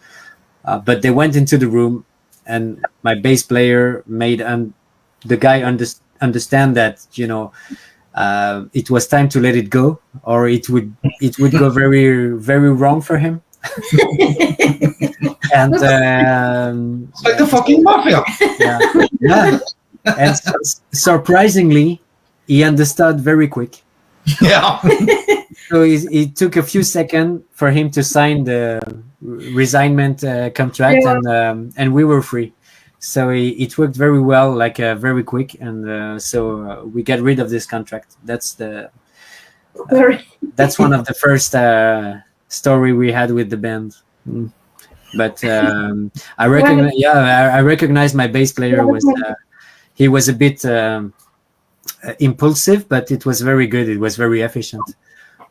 Speaker 3: But they went into the room, and my bass player made the guy understand that it was time to let it go, or it would go very, very wrong for him. And
Speaker 2: It's like the fucking mafia.
Speaker 3: yeah. And surprisingly, he understood very quick.
Speaker 2: Yeah.
Speaker 3: So it took a few seconds for him to sign the resignment contract, and we were free. So it worked very well, like very quick, and so we get rid of this contract. That's one of the first story we had with the band. But I recognize, I recognize my bass player was he was a bit impulsive, but it was very good. It was very efficient.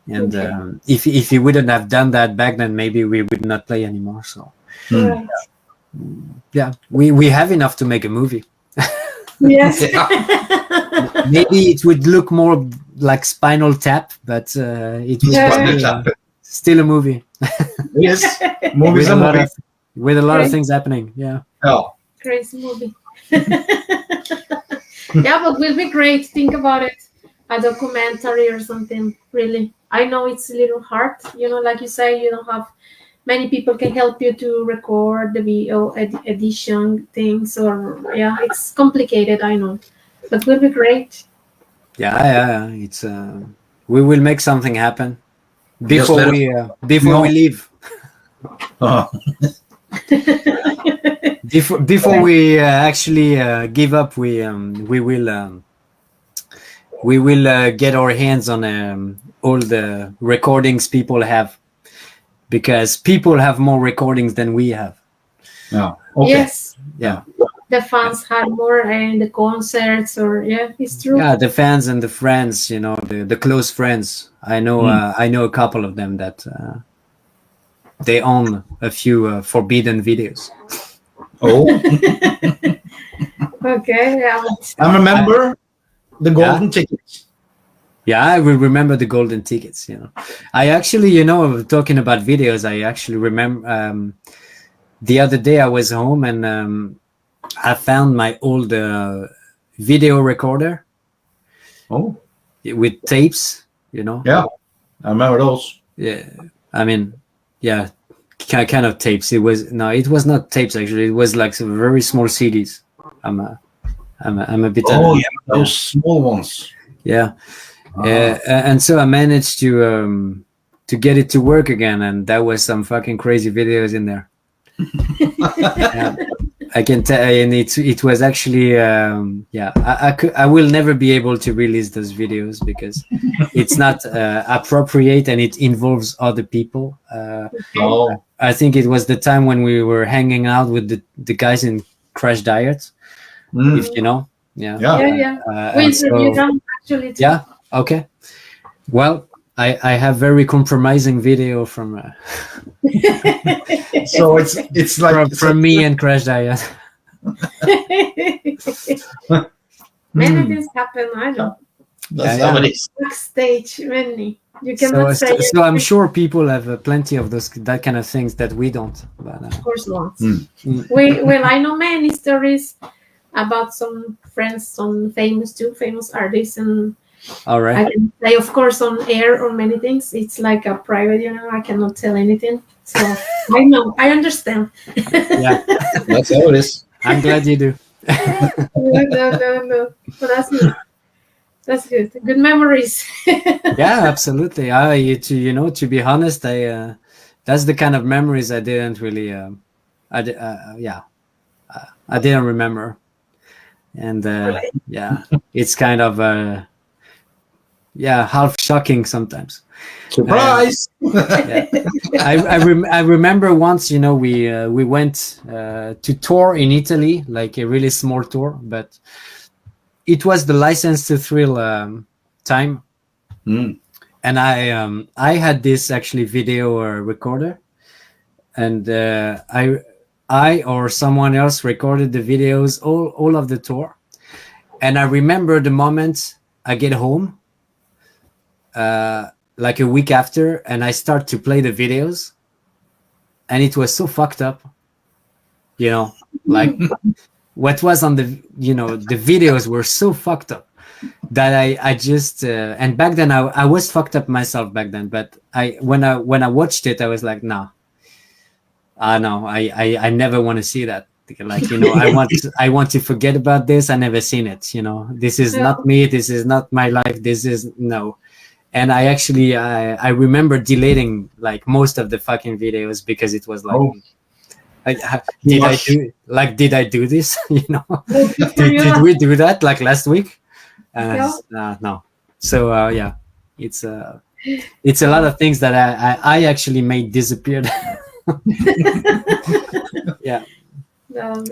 Speaker 3: And if he wouldn't have done that back then, maybe we would not play anymore. So yeah, we have enough to make a movie.
Speaker 1: Yes.
Speaker 3: Maybe it would look more like Spinal Tap, but it was still a movie.
Speaker 2: Yes, movies
Speaker 3: with a lot of things happening. Yeah.
Speaker 2: Oh,
Speaker 1: crazy movie. Yeah, but will be great. Think about it. A documentary or something. Really, I know it's a little hard. Like you say, you don't have many people can help you to record the video edition things, or it's complicated. I know, but will be great.
Speaker 3: Yeah. It's we will make something happen before we leave. Before we actually give up, we will get our hands on all the recordings people have, because people have more recordings than we have.
Speaker 2: Yeah. Okay.
Speaker 1: Yes.
Speaker 3: Yeah.
Speaker 1: The fans had more in the concerts, or it's true.
Speaker 3: Yeah, the fans and the friends, the close friends. I know a couple of them that they own a few forbidden videos.
Speaker 2: Oh.
Speaker 1: Okay. Yeah.
Speaker 2: I remember the golden tickets.
Speaker 3: Yeah, I will remember the golden tickets. I actually, talking about videos, I actually remember the other day I was home and I found my old video recorder.
Speaker 2: Oh.
Speaker 3: With tapes,
Speaker 2: Yeah, I remember those.
Speaker 3: Yeah, I mean, yeah, kind of tapes. It was not tapes actually. It was like some very small CDs. I'm a bit.
Speaker 2: Those small ones.
Speaker 3: Yeah, and so I managed to get it to work again, and that was some fucking crazy videos in there. I can tell, and it was actually I will never be able to release those videos because it's not appropriate and it involves other people. I think it was the time when we were hanging out with the guys in Crash Diet, if you know.
Speaker 1: We interviewed them actually too.
Speaker 3: Yeah. Okay. Well, I have very compromising video from.
Speaker 2: So it's like
Speaker 3: from me and Crash Diet.
Speaker 1: Many things happen. I know.
Speaker 2: That's how it is.
Speaker 1: Backstage, many. You cannot say.
Speaker 3: So I'm sure people have plenty of that kind of things that we don't. But,
Speaker 1: of course, lots. I know many stories about some friends, some famous artists, and
Speaker 3: all right.
Speaker 1: I can say, of course, on air or many things. It's like a private, I cannot tell anything. So I know, I understand.
Speaker 3: Yeah,
Speaker 2: that's how it is.
Speaker 3: I'm glad you do.
Speaker 1: No. But that's good. That's good. Good memories.
Speaker 3: Yeah, absolutely. To be honest, that's the kind of memories I didn't really, I didn't remember, and it's kind of half shocking sometimes.
Speaker 2: Surprise!
Speaker 3: I remember once, we went to tour in Italy, like a really small tour, but it was the License to Thrill time, and I had this actually video recorder, and I or someone else recorded the videos all of the tour, and I remember the moment I get home. Like a week after, and I start to play the videos, and it was so fucked up, like what was on the videos were so fucked up that I just and back then I was fucked up myself back then, but when I watched it I was like, I never want to see that. Like, I want to forget about this. I never seen it. This is not me. This is not my life. This is no. And I actually I remember deleting like most of the fucking videos because it was like, did I do this? Did we do that like last week? No. So yeah, it's a lot of things that I actually made disappear. Yeah.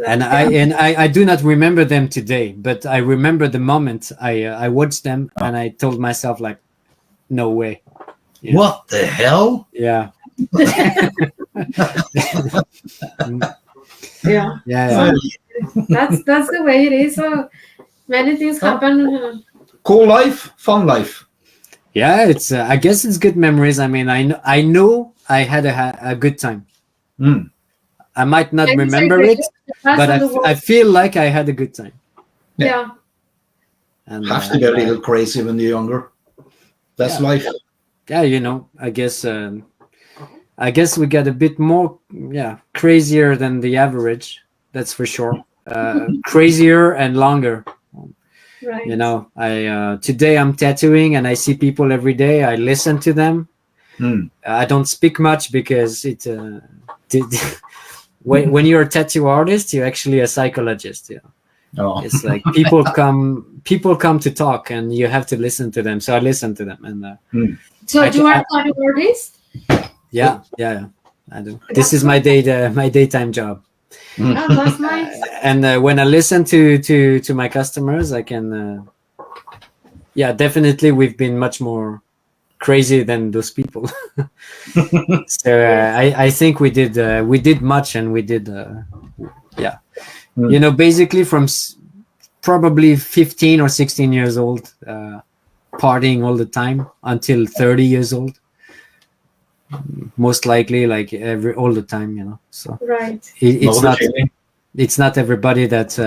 Speaker 3: And I do not remember them today, but I remember the moment I watched them and I told myself like, no way.
Speaker 2: What the hell?
Speaker 3: Yeah.
Speaker 1: Yeah. That's the way it is. So many things happen.
Speaker 2: Cool life, fun life.
Speaker 3: Yeah, it's. I guess it's good memories. I mean, I know I had a good time. I might not remember it, but I feel like I had a good time.
Speaker 1: Yeah.
Speaker 2: And have to be a little crazy when you're younger. That's life.
Speaker 3: Yeah, I guess we got a bit more, crazier than the average. That's for sure. Crazier and longer.
Speaker 1: Right.
Speaker 3: Today I'm tattooing and I see people every day. I listen to them. I don't speak much because when you're a tattoo artist, you're actually a psychologist. It's like people come to talk and you have to listen to them. So I listen to them. And
Speaker 1: so you are a tattoo artist?
Speaker 3: Yeah, I do. This is my daytime job.
Speaker 1: Oh, that's nice.
Speaker 3: And when I listen to my customers, I can definitely we've been much more crazy than those people. So I think we did much, and we did basically from probably 15 or 16 years old, partying all the time until 30 years old, most likely, like all the time, so
Speaker 1: right.
Speaker 3: It's not everybody that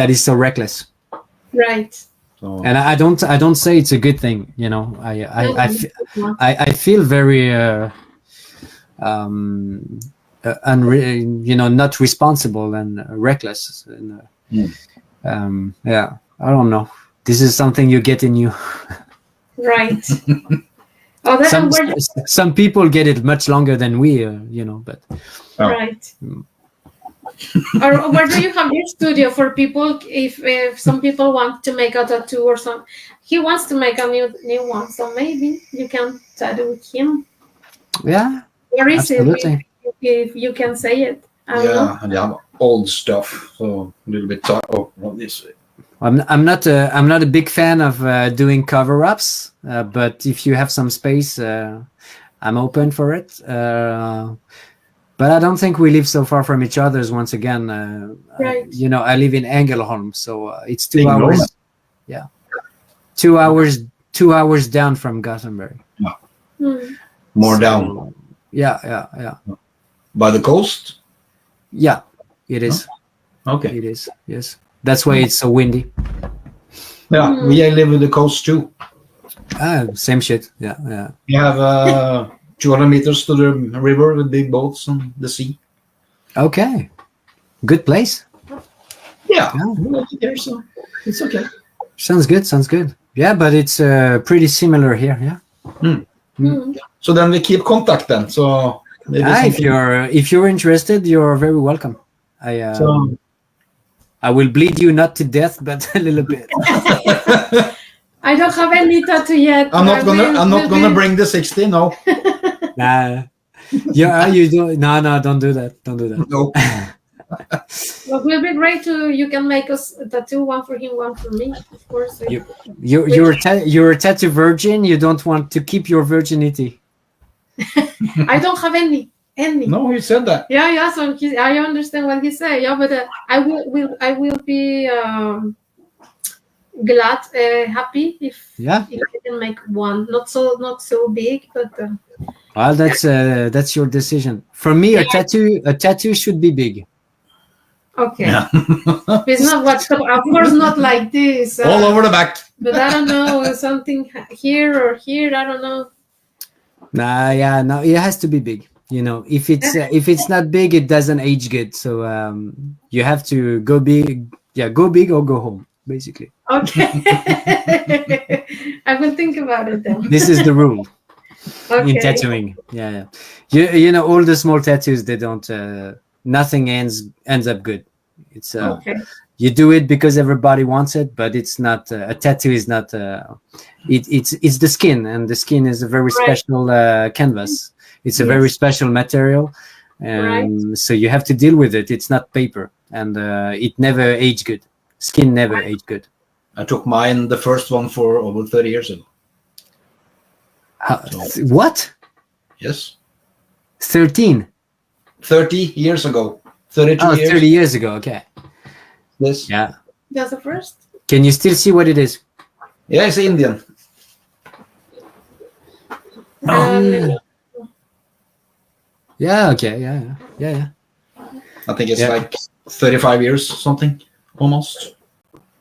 Speaker 3: is so reckless,
Speaker 1: right.
Speaker 3: And I don't say it's a good thing, I feel very not responsible and reckless, and I don't know, this is something you get in you.
Speaker 1: Right.
Speaker 3: Some people get it much longer than we, but
Speaker 1: right. Or where do you have your studio for people if some people want to make a tattoo or something? He wants to make a new one, so maybe you can tattoo with him.
Speaker 3: Yeah.
Speaker 1: Where is it? If you can say it.
Speaker 2: And they have old stuff, so a little bit on this way.
Speaker 3: I'm not a big fan of doing cover-ups, but if you have some space, I'm open for it. But I don't think we live so far from each other. Once again,
Speaker 1: right.
Speaker 3: I live in Ängelholm, so it's 2 hours. Yeah, 2 hours. 2 hours down from Gothenburg.
Speaker 2: More down.
Speaker 3: Yeah.
Speaker 2: By the coast.
Speaker 3: Yeah, it is.
Speaker 2: Okay.
Speaker 3: It is. Yes. That's why it's so windy.
Speaker 2: Yeah, we live in the coast too.
Speaker 3: Same shit. Yeah.
Speaker 2: We have 200 meters to the river with big boats and the sea.
Speaker 3: Okay. Good place.
Speaker 2: Yeah. So it's okay.
Speaker 3: Sounds good. Yeah, but it's pretty similar here. Yeah.
Speaker 2: So then we keep contact then. So
Speaker 3: if you're interested, you're very welcome. I will bleed you not to death, but a little bit.
Speaker 1: I don't have any tattoo yet.
Speaker 2: I'm not gonna bring the 60. No.
Speaker 3: Nah. You do. No, don't do that.
Speaker 2: No.
Speaker 1: Well, it will be great you can make us a tattoo, one for him, one for me, of course.
Speaker 3: You're a tattoo virgin. You don't want to keep your virginity.
Speaker 1: I don't have any.
Speaker 2: No, he said that.
Speaker 1: Yeah. So I understand what he said. Yeah, but I will be glad, happy if I can make one. Not so big, but.
Speaker 3: Well, that's your decision. For me, a tattoo should be big.
Speaker 1: Okay. Yeah. It's not of course not like this.
Speaker 2: All over the back.
Speaker 1: But I don't know, something here or here. I don't know.
Speaker 3: No, it has to be big. You know, if it's not big, it doesn't age good. So you have to go big. Yeah, go big or go home, basically.
Speaker 1: Okay. I will think about it then.
Speaker 3: This is the rule in
Speaker 1: Okay.
Speaker 3: tattooing. Yeah. You know, all the small tattoos, they don't. Nothing ends up good. It's
Speaker 1: Okay.
Speaker 3: you do it because everybody wants it, but it's not a tattoo. Is not. It's the skin, and the skin is a very
Speaker 1: Right.
Speaker 3: special canvas. It's a
Speaker 1: Yes.
Speaker 3: very special material,
Speaker 1: Right.
Speaker 3: so you have to deal with it. It's not paper, and it never age good. Skin never age good.
Speaker 2: I took mine, the first one, for over 30 years ago.
Speaker 3: What?
Speaker 2: Yes.
Speaker 3: 13?
Speaker 2: 30 years ago. 32
Speaker 3: Oh,
Speaker 2: years.
Speaker 3: 30 years ago. Okay.
Speaker 2: Yes.
Speaker 3: Yeah.
Speaker 1: That's the first.
Speaker 3: Can you still see what it is?
Speaker 2: Yeah, it's Indian.
Speaker 3: Yeah. Okay. Yeah.
Speaker 2: I think it's
Speaker 3: Yeah.
Speaker 2: like 35 years, something, almost.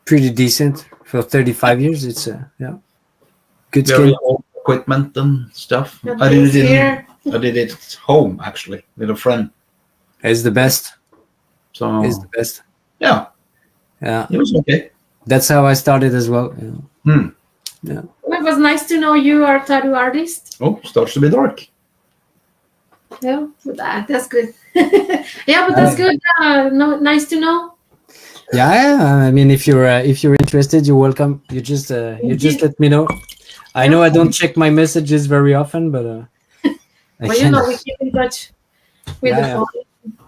Speaker 3: Pretty decent for 35 years. It's yeah. Good
Speaker 2: Very
Speaker 3: skin.
Speaker 2: old equipment and stuff.
Speaker 1: The
Speaker 2: I did
Speaker 1: things
Speaker 2: it
Speaker 1: here.
Speaker 2: I did it at home, actually, with a friend.
Speaker 3: It's the best.
Speaker 2: So
Speaker 3: It's the best.
Speaker 2: yeah,
Speaker 3: Yeah.
Speaker 2: it was okay.
Speaker 3: That's how I started as well.
Speaker 2: Hmm.
Speaker 3: Yeah.
Speaker 1: It was nice to know you are a tattoo artist.
Speaker 2: Oh, starts to be dark.
Speaker 1: Yeah, that's good. Yeah, but that's good. No, nice to know.
Speaker 3: Yeah. I mean, if you're interested, you're welcome. You just let me know. I know I don't check my messages very often, but I
Speaker 1: Well, you
Speaker 3: can.
Speaker 1: know, we keep in touch with
Speaker 3: Yeah,
Speaker 1: the
Speaker 3: yeah.
Speaker 1: phone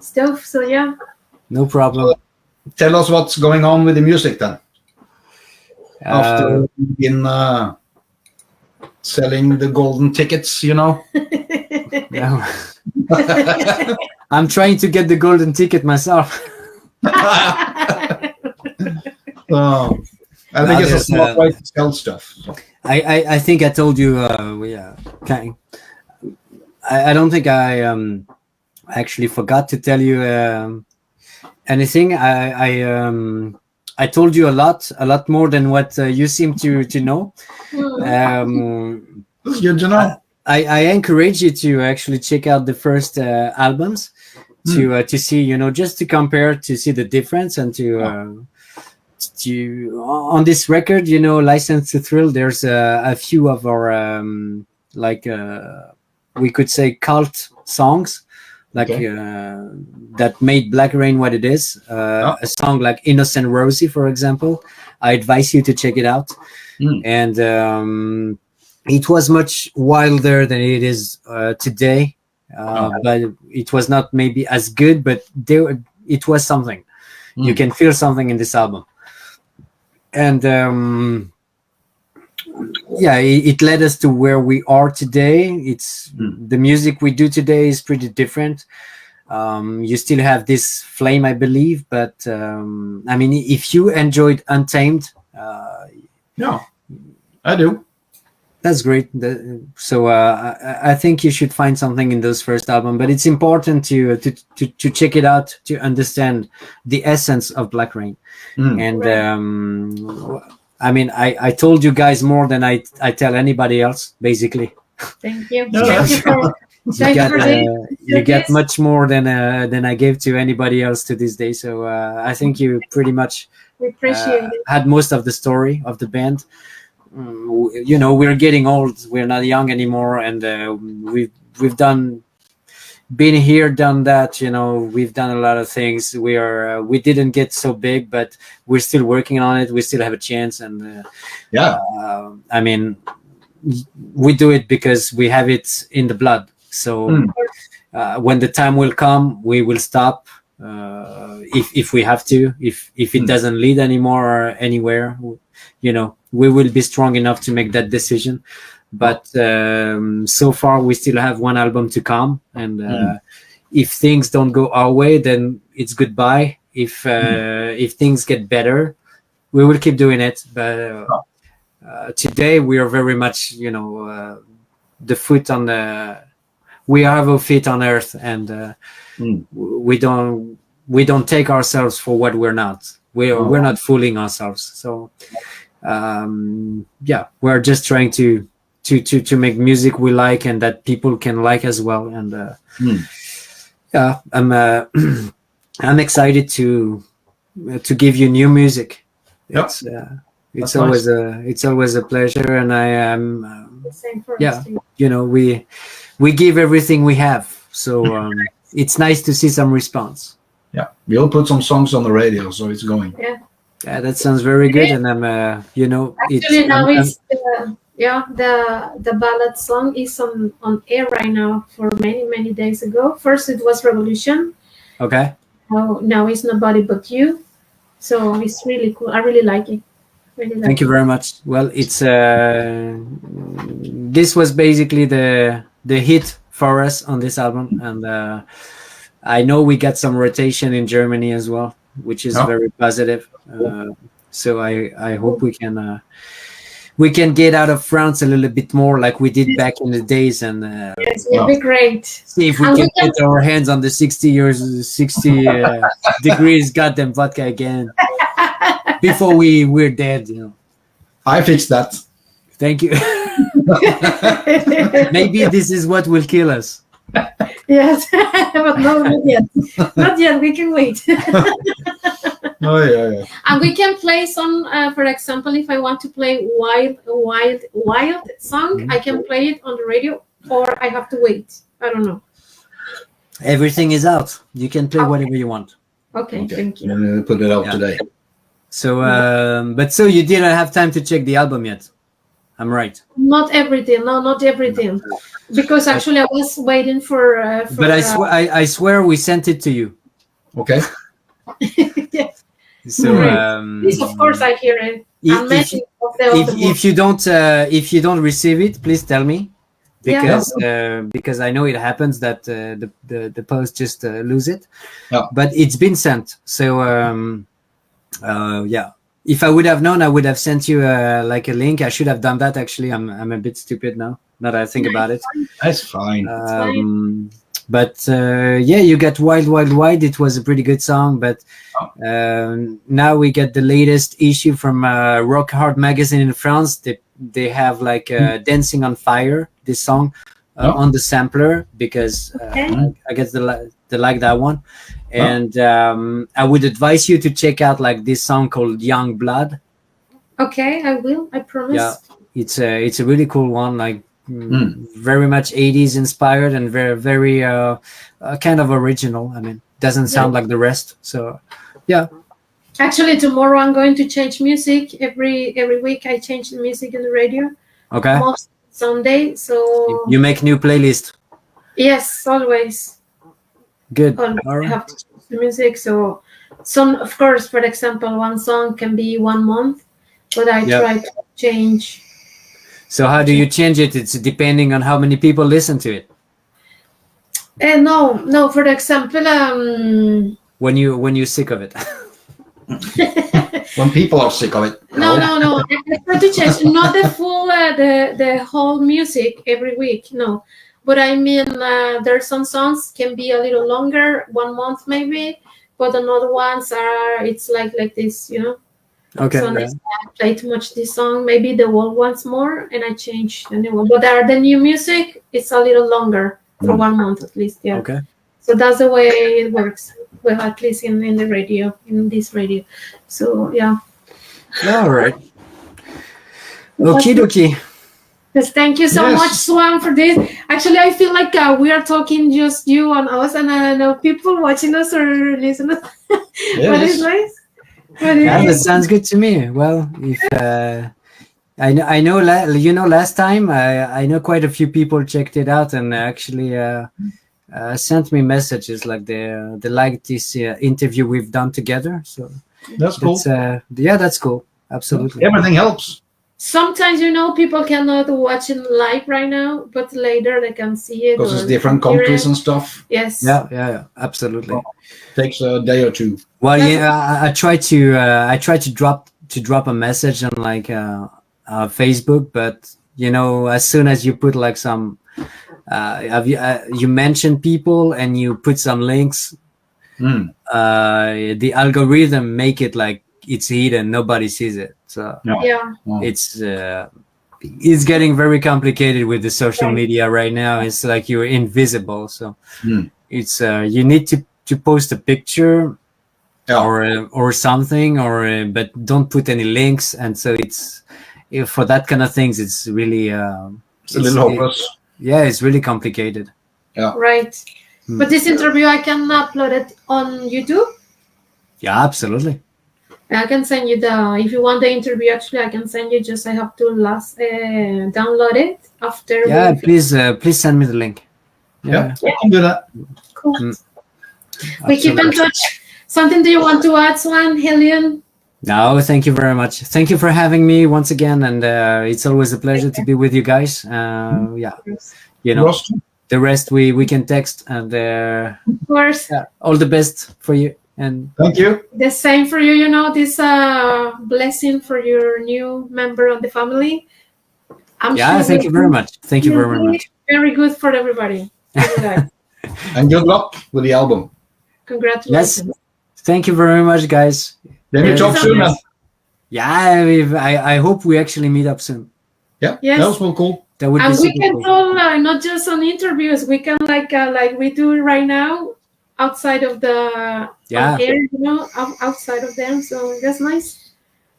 Speaker 1: stuff. So yeah.
Speaker 3: No problem.
Speaker 2: Tell us what's going on with the music then. After you've been selling the golden tickets, you know.
Speaker 3: Yeah. I'm trying to get the golden ticket myself.
Speaker 2: Oh, I think it's a
Speaker 3: there's,
Speaker 2: smart way to sell stuff. So.
Speaker 3: I think I told you. Okay. I don't think I actually forgot to tell you anything. I told you a lot more than what you seem to know.
Speaker 2: That's good to know.
Speaker 3: I encourage you to actually check out the first albums to see, you know, just to compare, to see the difference, and to on this record, you know, License to Thrill, there's a few of our we could say cult songs, like that made Blackrain what it is. A song like Innocent Rosie, for example, I advise you to check it out. And it was much wilder than it is today, but it was not maybe as good, but it was something. You can feel something in this album. And it led us to where we are today. It's the music we do today is pretty different. You still have this flame, I believe, but I mean, if you enjoyed Untamed,
Speaker 2: yeah, I do.
Speaker 3: That's great. So I think you should find something in those first album, but it's important to check it out to understand the essence of Blackrain. And I mean, I told you guys more than I tell anybody else, basically.
Speaker 1: Thank you.
Speaker 3: You get much more than I gave to anybody else to this day. So I think you pretty much had most of the story of the band. You know, we're getting old. We're not young anymore, and we've been here, done that. You know, we've done a lot of things. We didn't get so big, but we're still working on it. We still have a chance, and I mean, we do it because we have it in the blood. So when the time will come, we will stop if we have to. If it doesn't lead anymore or anywhere, you know, we will be strong enough to make that decision. But so far, we still have one album to come, and if things don't go our way, then it's goodbye. If things get better, we will keep doing it. But today, we are very much, you know, we have our feet on earth, and we don't take ourselves for what we're not. We're not fooling ourselves. So we're just trying to to make music we like and that people can like as well. And yeah, I'm I'm excited to give you new music.
Speaker 2: Yep.
Speaker 3: It's always a pleasure, and I am
Speaker 1: Same for
Speaker 3: yeah,
Speaker 1: us too.
Speaker 3: you know, we give everything we have, so it's nice to see some response.
Speaker 2: Yeah, we'll put some songs on the radio, so it's going.
Speaker 1: Yeah.
Speaker 3: Yeah, that sounds very good, and I'm you know,
Speaker 1: Actually, now it's the ballad song is on air right now for many days ago. First it was Revolution.
Speaker 3: okay.
Speaker 1: Now it's Nobody But You. So it's really cool. I really like it. Really like
Speaker 3: Thank you very much. Well, it's this was basically the hit for us on this album, and I know we got some rotation in Germany as well, which is very positive. So I hope we can get out of France a little bit more, like we did back in the days, and
Speaker 1: Yes, it would be great.
Speaker 3: see if we can get our hands on the 60 degrees goddamn vodka again before we're dead. You know.
Speaker 2: I fixed that.
Speaker 3: Thank you. Maybe this is what will kill us.
Speaker 1: Yes, but no, not yet. Not yet. We can wait.
Speaker 2: Oh yeah.
Speaker 1: And we can play some. For example, if I want to play wild song, I can play it on the radio, or I have to wait. I don't know.
Speaker 3: Everything is out. You can play whatever you want.
Speaker 1: Okay, thank you.
Speaker 2: We'll put it out today.
Speaker 3: So, but so you didn't have time to check the album yet. I'm right.
Speaker 1: Not everything. No, not everything. Because actually, I was waiting for.
Speaker 3: But I swear we sent it to you.
Speaker 2: Okay.
Speaker 1: Yes.
Speaker 3: So
Speaker 1: Yes, of course, I hear it.
Speaker 3: if you don't receive it, please tell me, because I know it happens that the post just lose it.
Speaker 2: Yeah.
Speaker 3: But it's been sent. So yeah. If I would have known, I would have sent you like a link. I should have done that. Actually, I'm a bit stupid now that I think about it.
Speaker 2: That's fine.
Speaker 3: But yeah, you got Wild. It was a pretty good song. But now we get the latest issue from Rock Hard magazine in France. They have like Dancing on Fire, this song, on the sampler, because I guess they like that one. And I would advise you to check out like this song called Young Blood.
Speaker 1: Okay, I will. I promise.
Speaker 3: Yeah, it's a really cool one. Like very much 80s inspired and very kind of original. I mean, doesn't sound like the rest. So yeah.
Speaker 1: Actually, tomorrow I'm going to change music. Every week I change the music in the radio.
Speaker 3: Okay.
Speaker 1: Most Sunday. So
Speaker 3: you make new playlist.
Speaker 1: Yes, always.
Speaker 3: Good.
Speaker 1: Always.
Speaker 3: All right.
Speaker 1: I have to change the music. So some, of course, for example, one song can be 1 month, but I try to change.
Speaker 3: So how do you change it? It's depending on how many people listen to it.
Speaker 1: No. For example,
Speaker 3: when you're sick of it.
Speaker 2: When people are sick of it.
Speaker 1: No. I try to change not the full the whole music every week. No, but I mean there's some songs can be a little longer, 1 month maybe, but another ones it's like this, you know.
Speaker 3: Okay.
Speaker 1: So next time I play too much this song, maybe the old ones more, and I change the new one. But the new music, it's a little longer for 1 month at least. Yeah.
Speaker 3: Okay.
Speaker 1: So that's the way it works. Well, at least in the radio, in this radio. So yeah.
Speaker 3: All right. Okie dokie.
Speaker 1: Yes, thank you so much, Swan, for this. Actually, I feel like we are talking just you and us, and I know people watching us or listening. But it's nice.
Speaker 3: Yeah, that sounds good to me. Well, if I know, last time I know quite a few people checked it out and actually sent me messages like they liked this interview we've done together. So
Speaker 2: that's cool.
Speaker 3: That's cool. Absolutely.
Speaker 2: Everything helps.
Speaker 1: Sometimes people cannot watch it live right now, but later they can see it
Speaker 2: because it's different countries and stuff.
Speaker 1: Yes.
Speaker 3: Yeah, absolutely.
Speaker 2: Well, takes a day or two.
Speaker 3: Well, yeah, I try to drop a message on like Facebook, but as soon as you put like some you mention people and you put some links, the algorithm make it like it's hidden, nobody sees it. So
Speaker 1: yeah,
Speaker 3: it's it's getting very complicated with the social media right now. It's like you're invisible, so it's you need to post a picture or something, or but don't put any links, and so it's for that kind of things. It's really
Speaker 2: it's a little hopeless.
Speaker 3: It's really complicated.
Speaker 2: Yeah.
Speaker 1: Right. But this interview, I can upload it on YouTube.
Speaker 3: Yeah, absolutely.
Speaker 1: I can send you if you want the interview, actually, I can send you, just I have to download it after.
Speaker 3: Yeah, please send me the link.
Speaker 2: Yeah, I can do that.
Speaker 1: Cool. We keep in touch. Something do you want to add, Swan Hellion?
Speaker 3: No, thank you very much. Thank you for having me once again, and it's always a pleasure to be with you guys. You know, the rest we can text, and
Speaker 1: of course,
Speaker 3: all the best for you. And
Speaker 2: thank you.
Speaker 1: The same for you. You know, this blessing for your new member of the family.
Speaker 3: Thank you very much. Thank you very much.
Speaker 1: Very good for everybody.
Speaker 2: And good luck with the album.
Speaker 1: Congratulations.
Speaker 3: Yes. Thank you very much, guys.
Speaker 2: Then we talk soon.
Speaker 3: Yeah, I hope we actually meet up soon.
Speaker 2: Yeah, that was so cool.
Speaker 3: That would be
Speaker 1: we can
Speaker 3: cool.
Speaker 1: talk not just on interviews. We can like we do right now, outside of the air, you know, outside of them. So that's nice.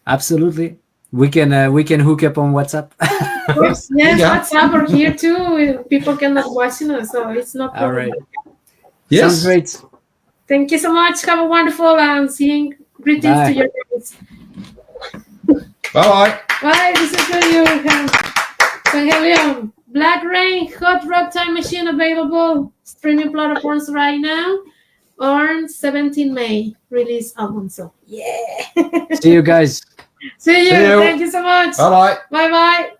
Speaker 3: Absolutely. We can hook up on WhatsApp.
Speaker 1: Of course, yes, WhatsApp or here too. People cannot watch, you know, so it's not
Speaker 3: all right.
Speaker 2: Yes.
Speaker 3: Sounds great.
Speaker 1: Thank you so much. Have a wonderful and seeing greetings to your parents.
Speaker 2: Bye.
Speaker 1: Bye. This is for you, Swan Hellion. Blackrain, Hot Rock Time Machine available streaming platforms right now. On 17 May release album. So
Speaker 3: See you guys.
Speaker 1: See you. Thank you so much.
Speaker 2: Bye.
Speaker 1: Bye.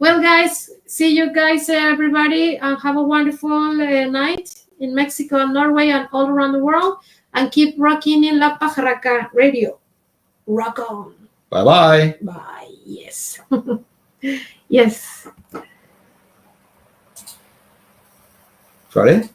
Speaker 1: Well, guys, see you guys, everybody, and have a wonderful night in Mexico and Norway and all around the world. And keep rocking in La Pajarraca Radio. Rock on.
Speaker 2: Bye.
Speaker 1: Bye. Yes. Yes.
Speaker 2: Ready?